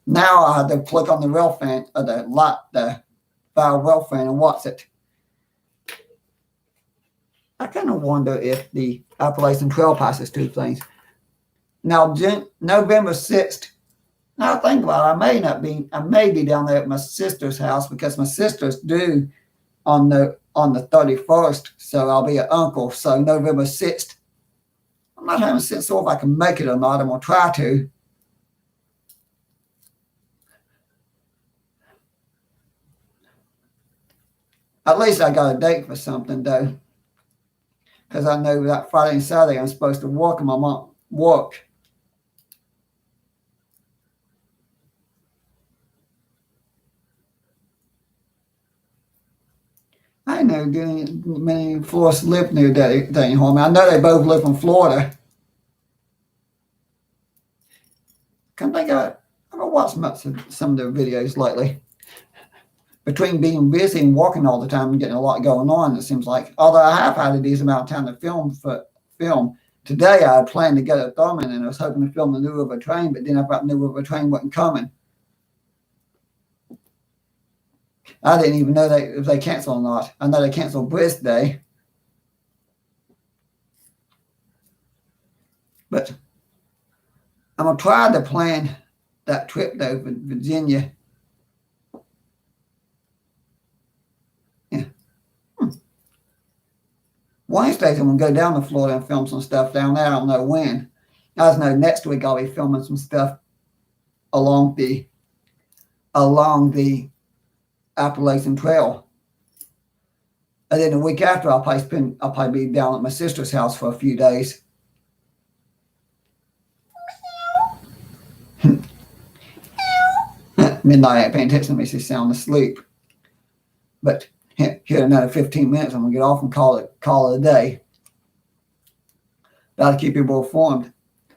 Now I have to click on the rail fan, the Viral Well fan and watch it. I kind of wonder if the Appalachian Trail passes two things. Now, November 6th, now think about it, I may be down there at my sister's house because my sister's due on the 31st, so I'll be an uncle. So November 6th, I'm not 100% sure if I can make it or not. I'm going to try to. At least I got a date for something, though. Because I know that Friday and Saturday I'm supposed to work and my mom work. I know many Florists live near Danny Home. I know they both live in Florida. Come think of it. I've watched some of their videos lately. Between being busy and working all the time and getting a lot going on, it seems like. Although I have had a decent amount of time to film. Today I had planned to go to Thurman and I was hoping to film the New River Train, but then I thought the New River Train wasn't coming. I didn't even know if they canceled or not. I know they canceled Bridge Day. But I'm going to try to plan that trip though for Virginia. Wednesdays I'm going to go down to Florida and film some stuff down there. I don't know when. I just know next week I'll be filming some stuff along the Appalachian Trail. And then the week after I'll probably be down at my sister's house for a few days. Midnight, I ain't paying attention to me, she's sound asleep. But here in another 15 minutes, I'm going to get off and call it a day. Got to keep people informed.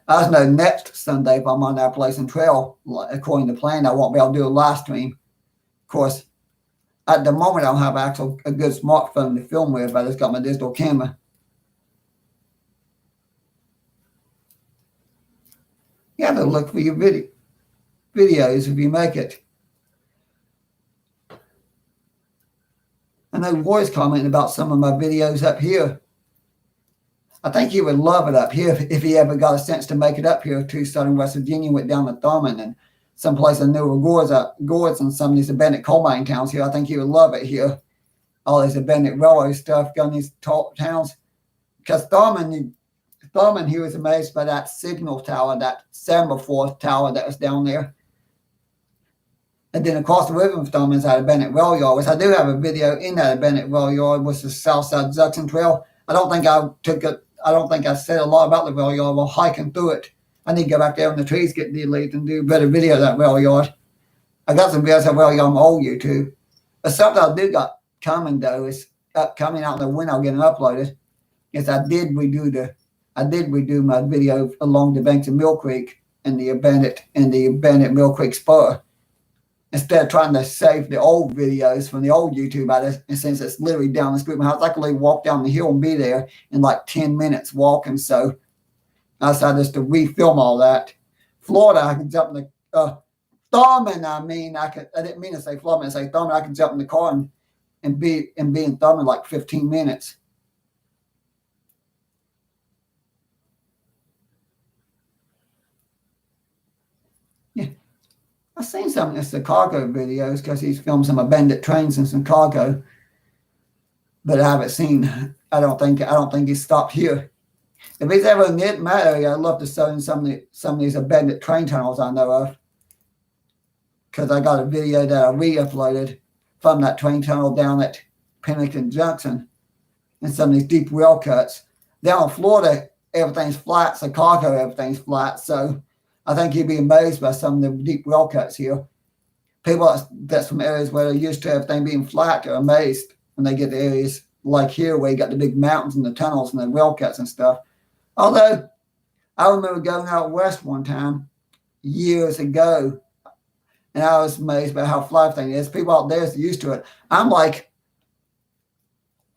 I just know next Sunday, if I'm on the Appalachian Trail, according to plan, I won't be able to do a live stream. Of course, at the moment, I don't have a good smartphone to film with. I just got my digital camera. You have to look for your videos if you make it. I know Roy's commenting about some of my videos up here. I think he would love it up here if he ever got a chance to make it up here to southern West Virginia, went down to Thurman and someplace I knew were gourds and some of these abandoned coal mining towns here. I think he would love it here. all this abandoned railroad stuff going these towns. Because Thurman, he was amazed by that signal tower, that semaphore tower that was down there. And then across the river from Thurman's had a abandoned rail yard, which I do have a video in that abandoned rail yard, which is the Southside Judson Trail. I don't think I said a lot about the rail yard while hiking through it. I need to go back there when the trees get deleted and do a better video of that rail yard. I got some videos of rail yard on my old YouTube. But something I do got coming though is coming out in the winter getting uploaded. Is I did redo my video along the banks of Mill Creek and the abandoned Mill Creek spur. Instead of trying to save the old videos from the old YouTube, and since it's literally down the street from my house, I could literally walk down the hill and be there in like 10 minutes walking. So I decided just to refilm all that. Florida, I can jump in the Thurman. I didn't mean to say Florida. I say Thurman. I can jump in the car and be in Thurman in like 15 minutes. Yeah. I've seen some of the Chicago videos because he's filmed some abandoned trains in Chicago, but I haven't seen. I don't think he's stopped here. If he's ever in my area, I'd love to show him some of these abandoned train tunnels I know of, because I got a video that I re-uploaded from that train tunnel down at Pennington Junction, and some of these deep rail cuts. Down in Florida, everything's flat. Chicago, everything's flat. So I think you'd be amazed by some of the deep rail cuts here. People that's from areas where they're used to everything being flat are amazed when they get to areas like here where you got the big mountains and the tunnels and the rail cuts and stuff. Although I remember going out west one time years ago, and I was amazed by how flat everything is. People out there are used to it. I'm like,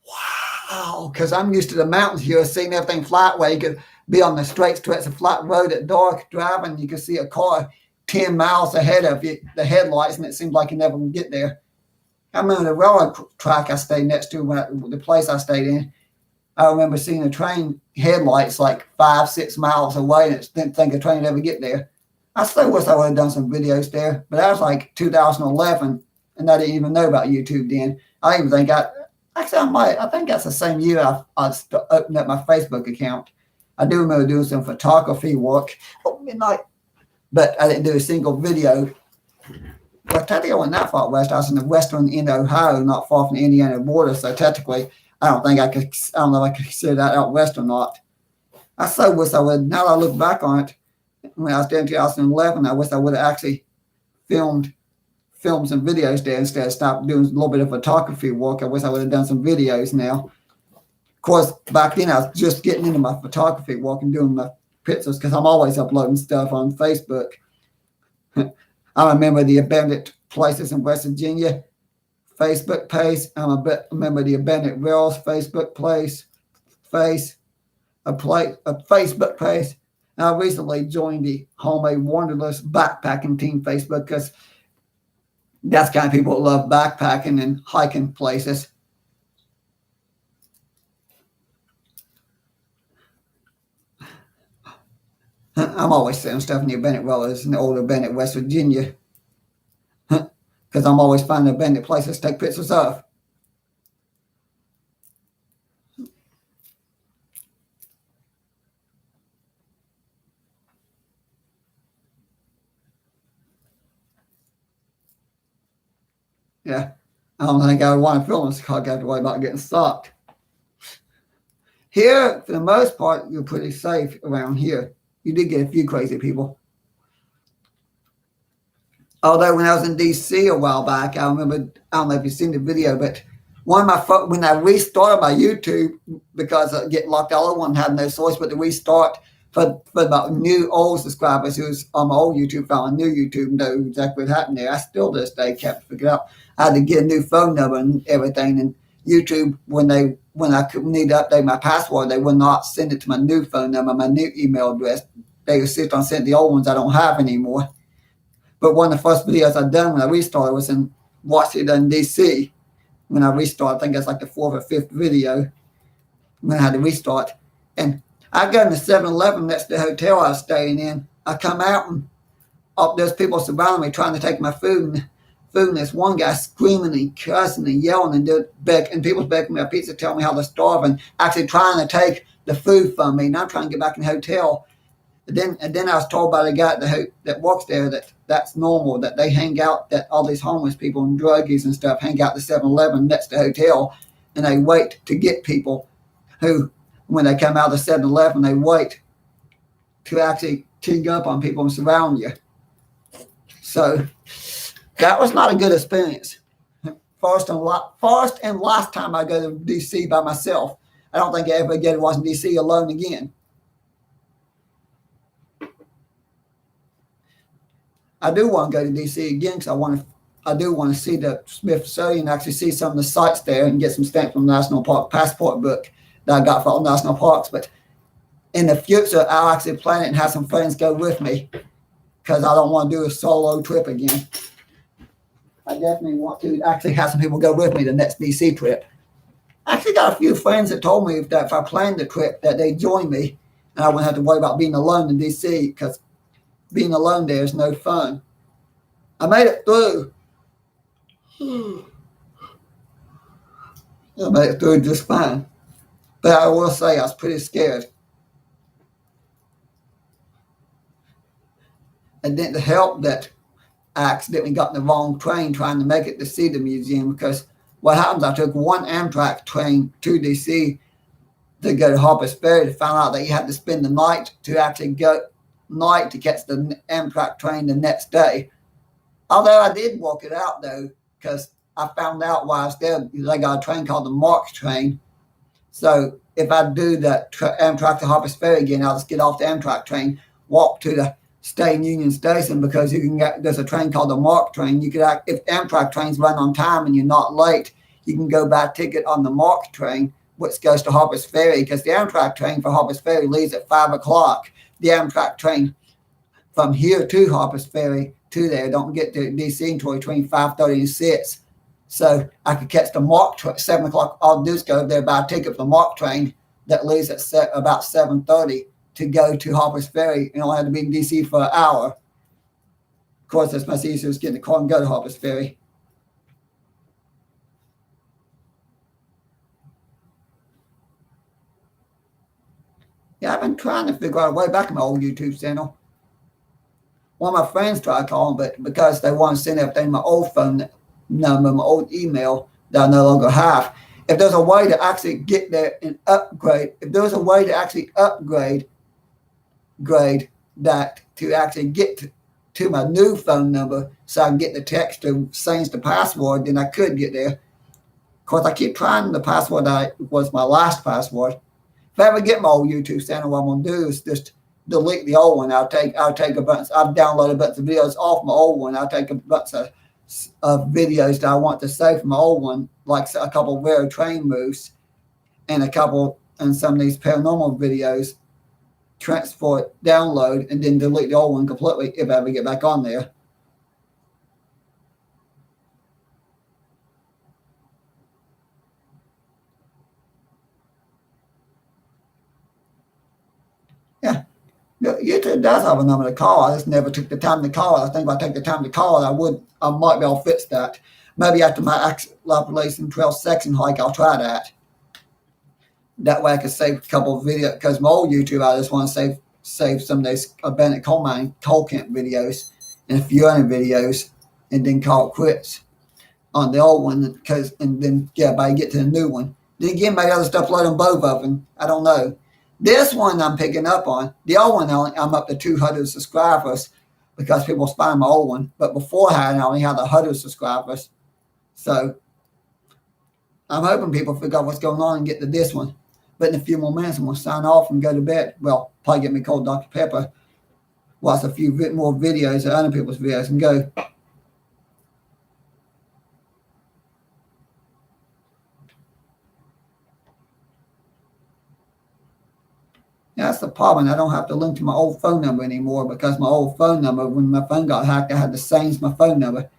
wow, because I'm used to the mountains here, seeing everything flat where you could be on the straight stretch of flat road at dark driving. You could see a car 10 miles ahead of you, the headlights, and it seemed like you never would get there. I remember the railroad track I stayed next to, the place I stayed in. I remember seeing the train headlights like 5-6 miles away, and I didn't think a train would ever get there. I still wish I would have done some videos there, but that was like 2011, and I didn't even know about YouTube then. I even think I think that's the same year I opened up my Facebook account. I do remember doing some photography work at midnight, but I didn't do a single video. But technically, I wasn't that far west. I was in the western end of Ohio, not far from the Indiana border. So technically, I don't know if I could consider that out west or not. I so wish I would. Now that I look back on it, when I was there in 2011, I wish I would have actually filmed some videos there instead of stop doing a little bit of photography work. I wish I would have done some videos now. Of course, back then I was just getting into my photography work and doing my pictures because I'm always uploading stuff on Facebook. I remember the Abandoned Places in West Virginia Facebook page. I remember the Abandoned Rails Facebook Facebook page. And I recently joined the Homemade Wanderlust backpacking team Facebook because that's kind of people that love backpacking and hiking places. I'm always saying stuff in the abandoned railroads in the old abandoned West Virginia because I'm always finding abandoned places to take pictures of. Yeah, I don't think I would want to film in Chicago. I have to worry about getting stopped. Here, for the most part, you're pretty safe around here. You did get a few crazy people. Although when I was in D.C. a while back, I remember, I don't know if you've seen the video, but when I restarted my YouTube, because I get locked out, I had no choice but to restart for about new old subscribers who's on my old YouTube, found a new YouTube, know exactly what happened there. I still to this day kept figuring out. I had to get a new phone number and everything, and YouTube, when I need to update my password, they would not send it to my new phone number, my new email address. They insist on sending the old ones I don't have anymore. But one of the first videos I'd done when I restarted was in Washington, D.C. When I restarted, I think that's like the 4th or 5th video when I had to restart. And I go in the 7-Eleven next to the hotel I was staying in. I come out and there's people surrounding me trying to take my food. And food, and this one guy screaming and cussing and yelling and people's begging me a pizza, telling me how they're starving, actually trying to take the food from me, and I'm trying to get back in the hotel. And then I was told by the guy that works there that that's normal, that they hang out, that all these homeless people and druggies and stuff hang out the 7-Eleven next to the hotel, and they wait to get people who, when they come out of the 7-Eleven, they wait to actually team up on people and surround you. So that was not a good experience. First and last time I go to DC by myself. I don't think I ever get to Washington DC alone again. I do want to go to DC again because I do want to see the Smithsonian, actually see some of the sites there and get some stamps from the National Park passport book that I got for all national parks. But in the future, I'll actually plan it and have some friends go with me because I don't want to do a solo trip again. I definitely want to actually have some people go with me the next DC trip. I actually got a few friends that told me that if I planned the trip that they'd join me and I wouldn't have to worry about being alone in DC because being alone there is no fun. I made it through. I made it through just fine. But I will say I was pretty scared. It didn't help that I accidentally got in the wrong train trying to make it to see the museum because what happens, I took one Amtrak train to DC to go to Harper's Ferry to find out that you had to spend the night to actually go to catch the Amtrak train the next day. Although I did work it out though, because I found out while I was there, they got a train called the MARC train. So if I do that Amtrak to Harper's Ferry again, I'll just get off the Amtrak train, walk to the State Union Station because there's a train called the MARC train. You could if Amtrak trains run on time and you're not late, you can go buy a ticket on the MARC train, which goes to Harper's Ferry because the Amtrak train for Harper's Ferry leaves at 5 o'clock. The Amtrak train from here to Harper's Ferry to there don't get to DC until between 5:30 and 6. So I could catch the MARC train 7 o'clock. All I do is go there, buy a ticket for the MARC train that leaves at about 7:30 to go to Harper's Ferry, and only had to be in DC for an hour. Of course, that's much easier to get in the car and go to Harper's Ferry. Yeah, I've been trying to figure out a way back in my old YouTube channel. One of my friends tried calling, but because they want to send everything to my old phone number, my old email that I no longer have. If there's a way to actually get there and upgrade, if there's a way to actually upgrade that to actually get to my new phone number so I can get the text to change the password, then I could get there. Of course, I keep trying the password that was my last password. If I ever get my old YouTube channel, what I'm going to do is just delete the old one. I'll take a bunch. I've downloaded a bunch of videos off my old one. I'll take a bunch of videos that I want to save from my old one, like a couple of rare train moves and some of these paranormal videos, transfer it, download, and then delete the old one completely if I ever get back on there. Yeah. YouTube does have a number to call. I just never took the time to call. I think if I take the time to call it, I might be able to fix that. Maybe after my Appalachian Trail section hike, I'll try that. That way I could save a couple of videos, because my old YouTube, I just want to save some of those abandoned coal camp videos and a few other videos, and then call it quits on the old one, and then by get to the new one. Then again, maybe other stuff load on both of them. I don't know. This one I'm picking up on. The old one, I'm up to 200 subscribers because people find my old one. But beforehand, I only had 100 subscribers. So I'm hoping people figure out what's going on and get to this one. But in a few more minutes, I'm going to sign off and go to bed. Well, probably get me cold Dr. Pepper, watch a few more videos of other people's videos and go. That's the problem. I don't have to link to my old phone number anymore because my old phone number, when my phone got hacked, I had to change my phone number.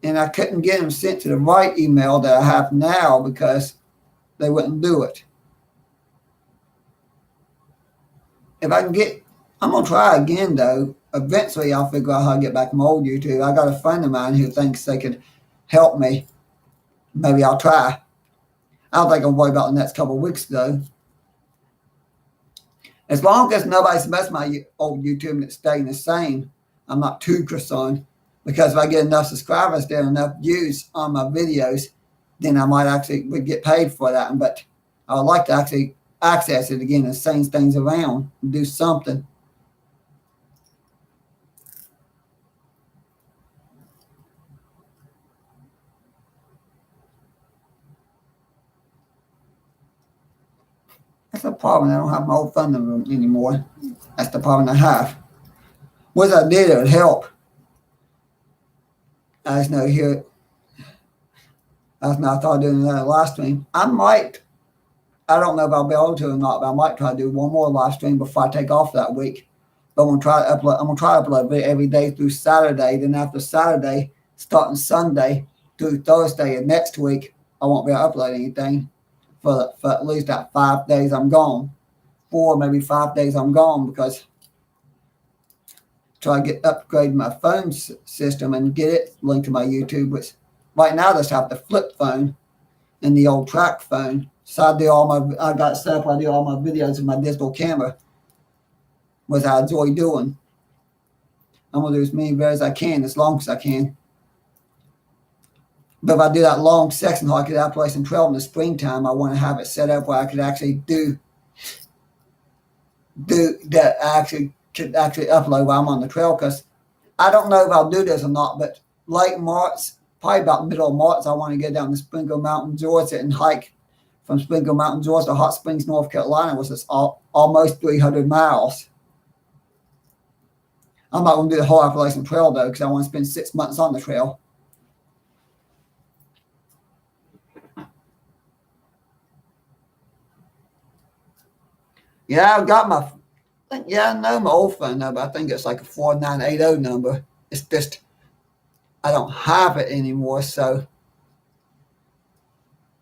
And I couldn't get them sent to the right email that I have now because they wouldn't do it. If I can get I'm going to try again, though. Eventually, I'll figure out how to get back to my old YouTube. I got a friend of mine who thinks they could help me. Maybe I'll try. I don't think I'll worry about the next couple of weeks, though. As long as nobody's messing my old YouTube and it's staying the same, I'm not too concerned. Because if I get enough subscribers there and enough views on my videos, then I might actually would get paid for that. But I would like to actually access it again and change things around and do something. That's the problem. I don't have my old phone number anymore. That's the problem I have. What I did, it would help. I just know here. I thought doing another live stream. I don't know if I'll be able to or not, but I might try to do one more live stream before I take off that week. But I'm gonna try to upload every day through Saturday. Then after Saturday, starting Sunday through Thursday of next week, I won't be able to upload anything for at least that 5 days I'm gone. 4, maybe 5 days I'm gone, because try to upgrade my phone system and get it linked to my YouTube, which right now I just have the flip phone and the old track phone. So I got set up, I do all my videos with my digital camera, which I enjoy doing. I'm gonna do as many videos as I can, as long as I can. But if I do that long section like at Appalachian Trail in the springtime, I want to have it set up where I could actually do that. I could actually upload while I'm on the trail, because I don't know if I'll do this or not, but late March, probably about middle of March, I want to get down to Springfield Mountain, Georgia, and hike from Springfield Mountain, Georgia to Hot Springs, North Carolina, which is almost 300 miles. I'm not going to do the whole Appalachian Trail, though, because I want to spend 6 months on the trail. Yeah, I've got I know my old phone number. I think it's like a 4980 number. It's just, I don't have it anymore, so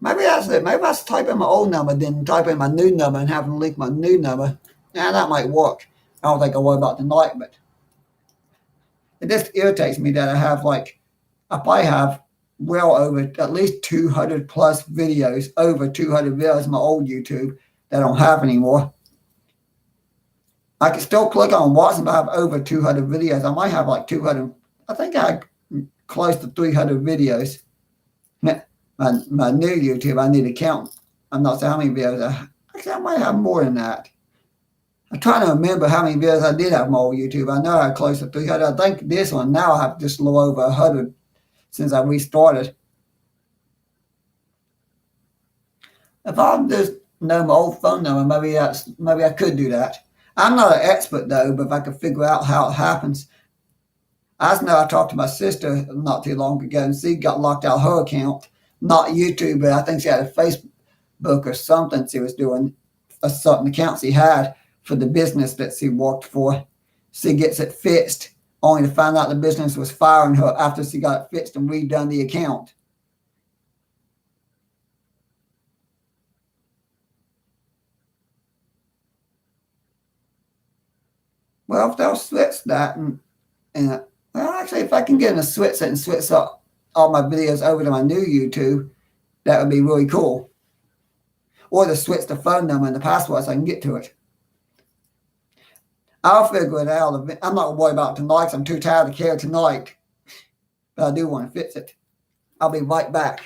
maybe that's it. Maybe I should type in my old number, then type in my new number and have them link my new number. Yeah, that might work. I don't think I'll worry about tonight, but it just irritates me that I probably have well over at least 200 plus videos, over 200 videos on my old YouTube that I don't have anymore. I can still click on Watson, but I have over 200 videos. I might have like 200. I think I have close to 300 videos. My new YouTube, I need to count. I'm not saying how many videos I might have more than that. I'm trying to remember how many videos I did have on my old YouTube. I know I have close to 300. I think this one now I have just a little over 100 since I restarted. If I just know my old phone number, maybe I could do that. I'm not an expert, though, but if I could figure out how it happens. I just know I talked to my sister not too long ago, and she got locked out of her account. Not YouTube, but I think she had a Facebook or something she was doing, a certain account she had for the business that she worked for. She gets it fixed, only to find out the business was firing her after she got it fixed and redone the account. Well, if they'll switch that well, actually, if I can get in a switch it and switch up all my videos over to my new YouTube, that would be really cool. Or to switch the phone number and the password so I can get to it. I'll figure it out. I'm not going to worry about it tonight because I'm too tired to care tonight. But I do want to fix it. I'll be right back.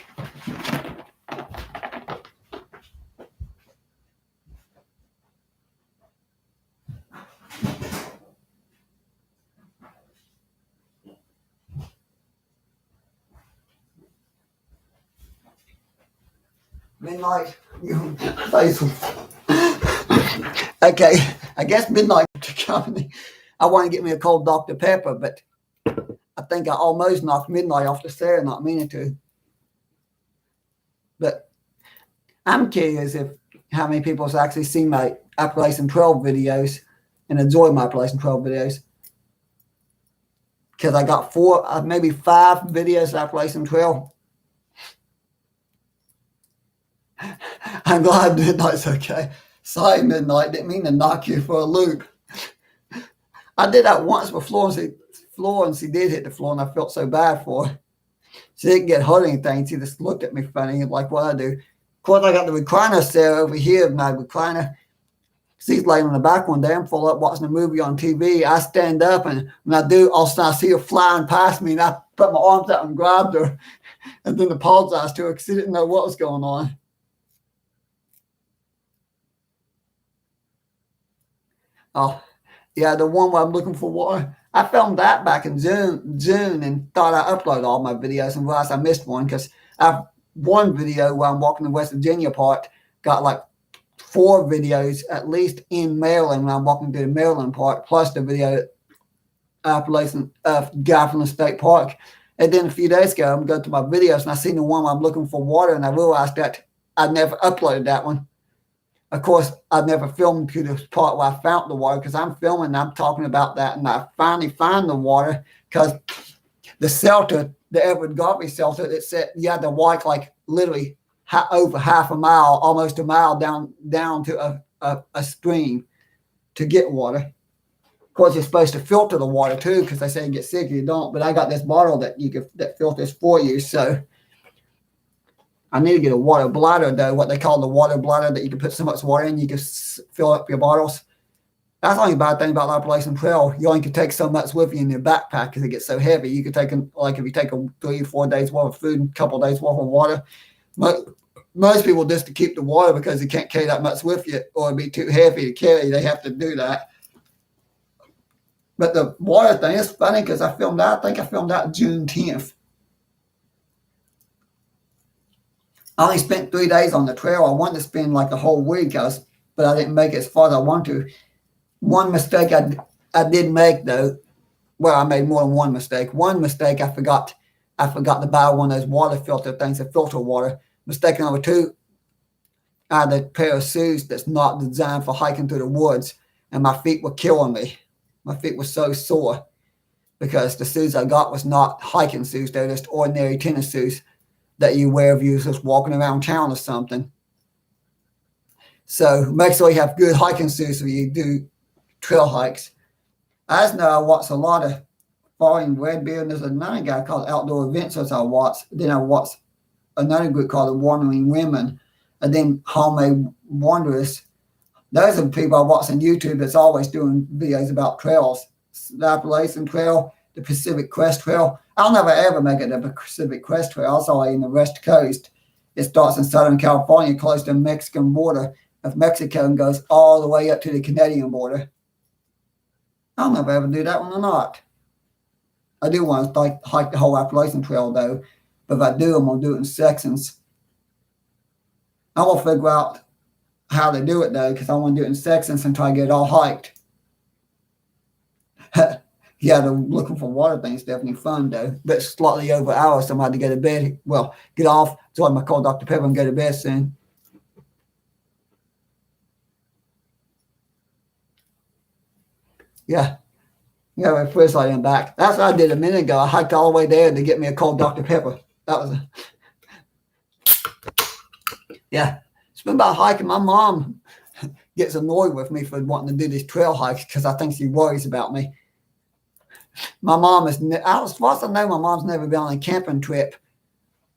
Midnight. Okay, I guess midnight company. I want to get me a cold Dr. Pepper, but I think I almost knocked midnight off the stair, not meaning to. But I'm curious how many people have actually seen my Appalachian Trail videos and enjoy my Appalachian Trail videos. Because I got 4, maybe 5 videos of Appalachian Trail. I'm glad midnight's okay. Sorry, midnight. Didn't mean to knock you for a loop. I did that once with Florence. She did hit the floor, and I felt so bad for her. She didn't get hurt or anything. She just looked at me funny, like what I do. Of course, I got the recliner set over here, my recliner. She's laying on the back one day. I'm full up watching a movie on TV. I stand up, and when I do, all of a sudden I see her flying past me, and I put my arms out and grabbed her, and then apologized to her because she didn't know what was going on. Oh, yeah, the one where I'm looking for water. I filmed that back in June, and thought I uploaded all my videos and realized I missed one because I've one video where I'm walking the West Virginia part, got like 4 videos at least in Maryland when I'm walking through the Maryland part, plus the video Appalachian Garfield State Park. And then a few days ago, I'm going to my videos and I seen the one where I'm looking for water, and I realized that I never uploaded that one. Of course, I've never filmed to the part where I found the water because I'm filming and I'm talking about that, and I finally find the water because the shelter, the Edward Garvey shelter, it said you had to walk like literally over half a mile, almost a mile down to a stream to get water. Of course, you're supposed to filter the water too because they say you get sick if you don't. But I got this bottle that filters for you, so I need to get a water bladder, though, what they call the water bladder, that you can put so much water in, you can fill up your bottles. That's the only bad thing about the Appalachian Trail. You only can take so much with you in your backpack because it gets so heavy. You could take, like, if you take 3-4 days worth of food and a couple of days worth of water, most people just to keep the water because you can't carry that much with you or it'd be too heavy to carry. They have to do that. But the water thing is funny because I think I filmed that June 10th. I only spent 3 days on the trail. I wanted to spend like a whole week, but I didn't make it as far as I wanted to. One mistake I did make, though, well, I made more than one mistake. One mistake, I forgot to buy one of those water filter things to filter water. Mistake number 2, I had a pair of shoes that's not designed for hiking through the woods, and my feet were killing me. My feet were so sore because the shoes I got was not hiking shoes. They're just ordinary tennis shoes that you wear if you're just walking around town or something. So make sure you have good hiking shoes when you do trail hikes. I just know I watch a lot of Following Redbeard, and there's another guy called Outdoor Adventures I watch. Then I watch another group called The Wandering Women, and then Homemade Wanderers. Those are the people I watch on YouTube that's always doing videos about trails. The Appalachian Trail, the Pacific Crest Trail. I'll never ever make it the Pacific Crest Trail. It's all in the West Coast. It starts in Southern California, close to the Mexican border of Mexico, and goes all the way up to the Canadian border. I'll never ever do that one or not. I do want to hike the whole Appalachian Trail, though. But if I do, I'm going to do it in sections. I will figure out how to do it, though, because I want to do it in sections and try to get it all hiked. Yeah, the looking for water thing is definitely fun, though. But slightly over hours, so I'm about to go to bed. Well, get off, so I'm going to call Dr. Pepper and go to bed soon. Yeah. Yeah, my first light in back. That's what I did a minute ago. I hiked all the way there to get me a cold Dr. Pepper. That was yeah. It's been about hiking. My mom gets annoyed with me for wanting to do these trail hikes because I think she worries about me. My mom is, as far as I know, my mom's never been on a camping trip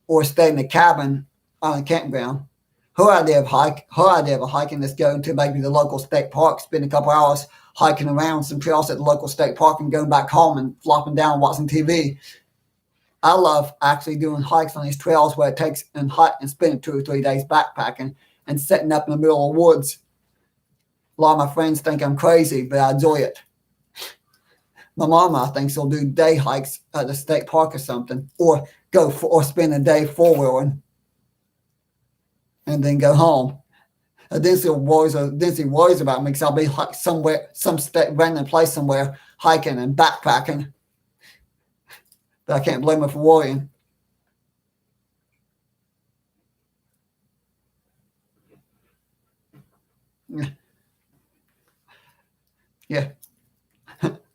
or stayed in a cabin on a campground. Her idea of hiking is going to maybe the local state park, spend a couple hours hiking around some trails at the local state park and going back home and flopping down watching TV. I love actually doing hikes on these trails where it takes and spending 2 or 3 days backpacking and setting up in the middle of the woods. A lot of my friends think I'm crazy, but I enjoy it. My mom, I think, she'll do day hikes at the state park or something, or spend a day four-wheeling and then go home. And then she worries about me because I'll be somewhere, some random place somewhere, hiking and backpacking. But I can't blame her for worrying. Yeah.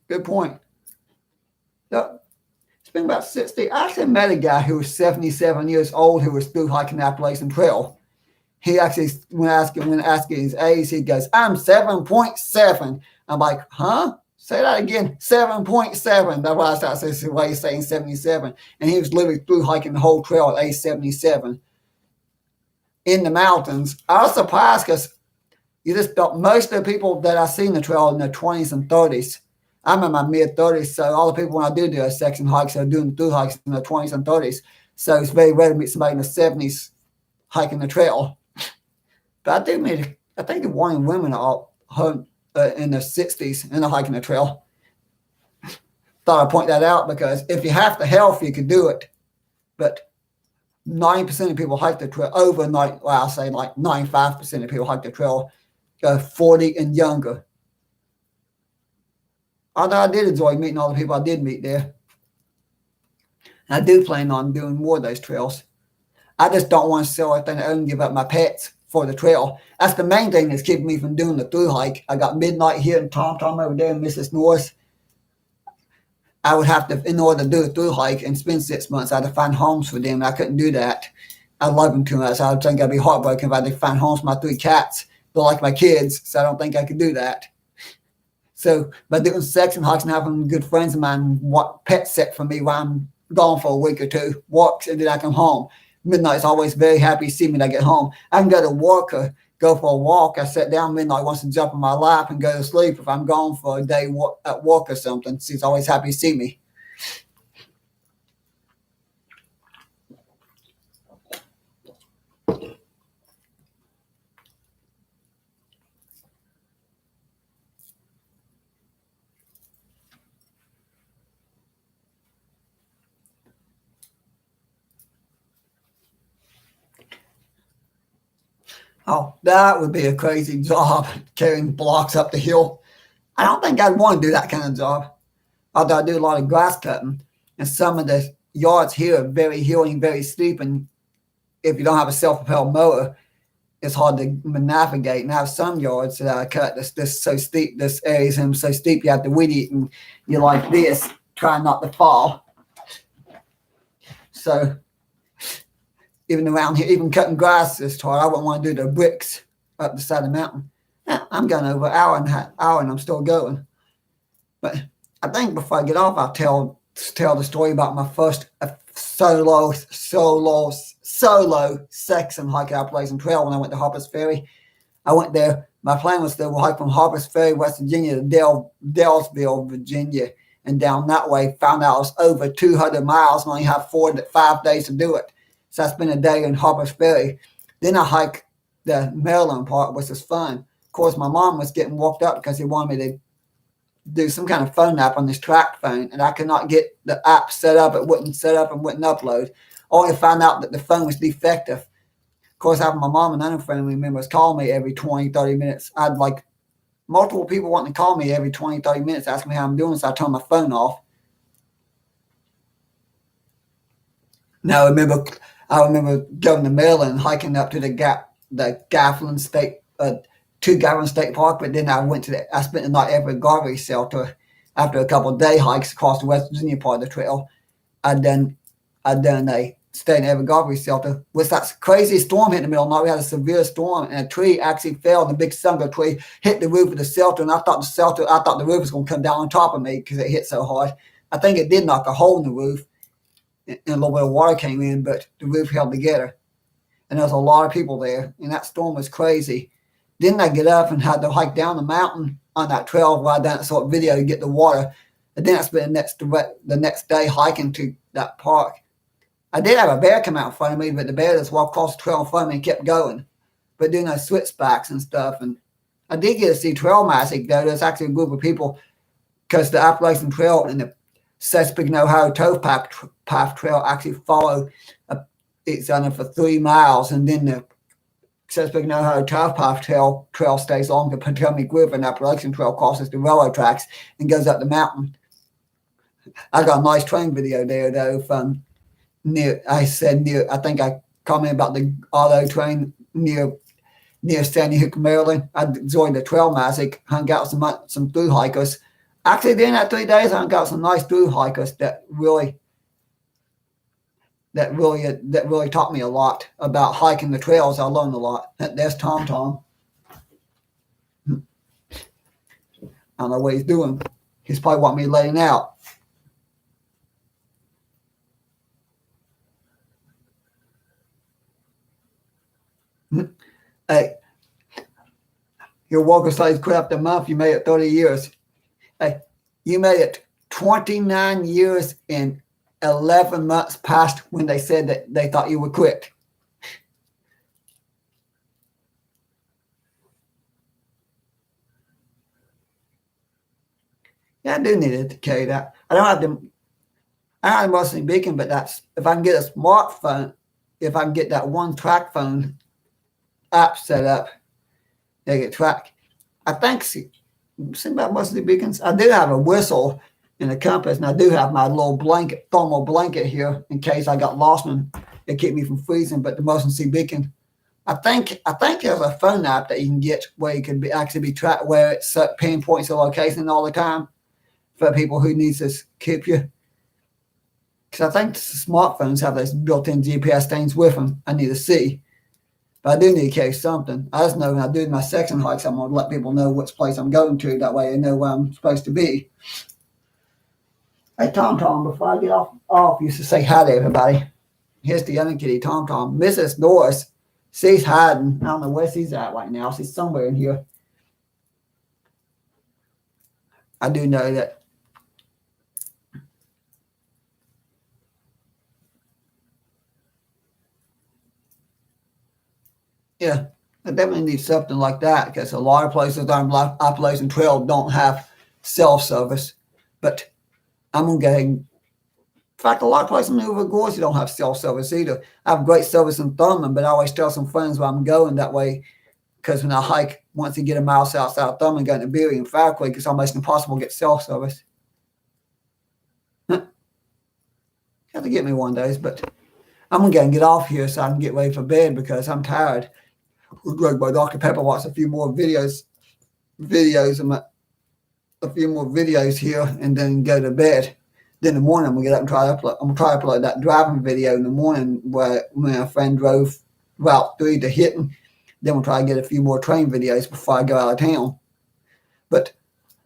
Good point. So, it's been about 60. I actually met a guy who was 77 years old who was through hiking the Appalachian Trail. He actually, when asking his age, he goes, I'm 7.7. I'm like, huh? Say that again. 7.7. That's why I started saying why he's saying 77. And he was literally through hiking the whole trail at age 77 in the mountains. I was surprised because you just don't, most of the people that I see in the trail in their 20s and 30s. I'm in my mid 30s, so all the people when I do a section hikes are doing through hikes in their 20s and 30s. So it's very rare to meet somebody in the 70s hiking the trail. But I do meet, I think the one in women are in their 60s and they're hiking the trail. Thought I'd point that out because if you have the health, you could do it. But 90% of people hike the trail, over 90, well, I'll say like 95% of people hike the trail 40 and younger. Although I did enjoy meeting all the people I did meet there. And I do plan on doing more of those trails. I just don't want to sell everything I own and give up my pets for the trail. That's the main thing that's keeping me from doing the through hike. I got Midnight here and Tom over there in Mrs. Norris. I would have to, in order to do a through hike and spend 6 months, I had to find homes for them. And I couldn't do that. I love them too much. I would think I'd be heartbroken if I had to find homes for my 3 cats. They're like my kids, so I don't think I could do that. So by doing section hikes and having good friends of mine, what pet set for me while I'm gone for a week or 2, walks, and then I come home. Midnight's always very happy to see me when I get home. I can go to work, go for a walk. I sit down, Midnight wants to jump in my lap and go to sleep if I'm gone for a day at work or something. She's always happy to see me. Oh, that would be a crazy job, carrying blocks up the hill. I don't think I'd want to do that kind of job. Although I do a lot of grass cutting, and some of the yards here are very hilly and very steep, and if you don't have a self-propelled mower, it's hard to navigate. And I have some yards that I cut that's so steep, this area's so steep you have to weed eat, and you're like this, trying not to fall. So even around here, even cutting grass is hard. I wouldn't want to do the bricks up the side of the mountain. I'm going over an hour and I'm still going. But I think before I get off, I'll tell the story about my first solo section hike Appalachian Trail when I went to Harpers Ferry. I went there. My plan was to hike from Harpers Ferry, West Virginia, to Dalesville, Virginia, and down that way. Found out it was over 200 miles and only have 5 days to do it. So I spent a day in Harpers Ferry. Then I hiked the Maryland part, which was fun. Of course, my mom was getting walked up because he wanted me to do some kind of phone app on this track phone, and I could not get the app set up. It wouldn't set up and wouldn't upload. Only found out that the phone was defective. Of course, having my mom and other family members call me every 20, 30 minutes. I had like multiple people wanting to call me every 20, 30 minutes, asking me how I'm doing, so I turned my phone off. Now, I remember going to Maryland, hiking up to the Gafflin State, 2 Gafflin State Park, but then I spent the night at Everett Garvey Shelter after a couple of day hikes across the West Virginia part of the trail. I'd done a stay in Everett Garvey Shelter. With that crazy storm hit in the middle of the night, we had a severe storm, and a tree actually fell. The big sungo tree hit the roof of the shelter, and I thought the roof was going to come down on top of me because it hit so hard. I think it did knock a hole in the roof, and a little bit of water came in, but the roof held together. And there was a lot of people there, and that storm was crazy. Then I get up and had to hike down the mountain on that trail where I done a sort of video to get the water. And then I spent the next day hiking to that park. I did have a bear come out in front of me, but the bear just walked across the trail in front of me and kept going. But doing those switchbacks and stuff. And I did get to see Trail Magic, though. There's actually a group of people, because the Appalachian Trail and the Chesapeake, Ohio Towpath Trail actually follow each other for 3 miles, and then the Chesapeake, Ohio Towpath Trail stays along the Potomac River, and the Appalachian Trail crosses the railroad tracks and goes up the mountain. I got a nice train video there, though, from I think I commented about the auto train near Sandy Hook, Maryland. I enjoyed the Trail Magic, hung out with some through hikers. Actually, during that 3 days, I hung out with some nice through hikers that really taught me a lot about hiking the trails. I learned a lot. There's Tom. I don't know what he's doing. He's probably wanting me laying out. Hey, your walker says quit after a month. You made it 30 years. Hey, you made it 29 years and 11 months past when they said that they thought you would quit. Yeah, I do need to carry that. I don't have the mostly beacon, but that's if I can get a smartphone, if I can get that one track phone app set up, they get track. I think see about mostly beacons. I do have a whistle and a compass, and I do have my little blanket, thermal blanket here in case I got lost and it keep me from freezing. But the motion sea beacon, I think there's a phone app that you can get where you can actually be tracked, where it pinpoints the location all the time for people who needs to keep you. Because I think the smartphones have those built-in GPS things with them. I need to see. But I do need to carry something. I just know when I do my section hikes, I'm going to let people know which place I'm going to. That way they know where I'm supposed to be. Hey, Tom, before I get off, used to say hi to everybody. Here's the young kitty, Tom. Mrs. Norris, she's hiding. I don't know where she's at right now. She's somewhere in here. I do know that. Yeah, I definitely need something like that because a lot of places on Appalachian Trail don't have cell service. But I'm going to go ahead and, in fact, a lot of places in New Gorge don't have cell service either. I have great service in Thurman, but I always tell some friends where I'm going that way because when I hike, once you get a mile south of Thurman, going to Beery and Fire Creek, it's almost impossible to get cell service. Have to get me one of those, but I'm going to go and get off here so I can get ready for bed because I'm tired. We're going by Dr. Pepper, watch a few more videos, a few more videos here, and then go to bed. Then in the morning, I'm gonna get up and try to upload. I'm gonna try to upload that driving video in the morning where my friend drove Route 3 to Hitton. Then we'll try to get a few more train videos before I go out of town. But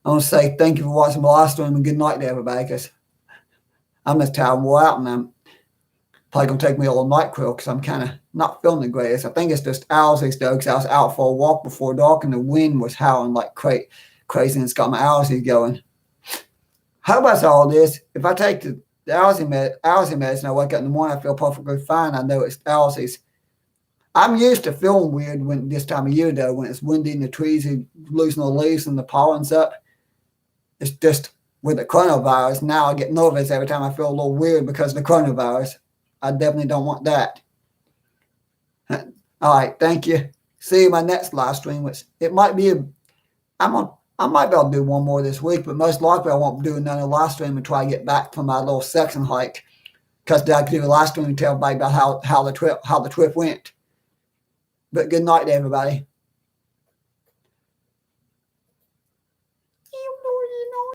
I want to say thank you for watching my live stream and good night to everybody because I'm just tired and wore out, and I'm probably gonna take me a little night quill because I'm kind of not feeling the greatest. I think it's just allergies though, because I was out for a walk before dark and the wind was howling like crazy, and it's got my allergies going. How about all this? If I take the allergy medicine, I wake up in the morning, I feel perfectly fine. I know it's allergies. I'm used to feeling weird when this time of year though, when it's windy and the trees are losing the leaves and the pollen's up. It's just with the coronavirus. Now I get nervous every time I feel a little weird because of the coronavirus. I definitely don't want that. All right, thank you. See you in my next live stream, which it might be I might be able to do one more this week, but most likely I won't do another live stream and try to get back from my little section hike because I could do a live stream and tell everybody about how the trip went. But good night to everybody.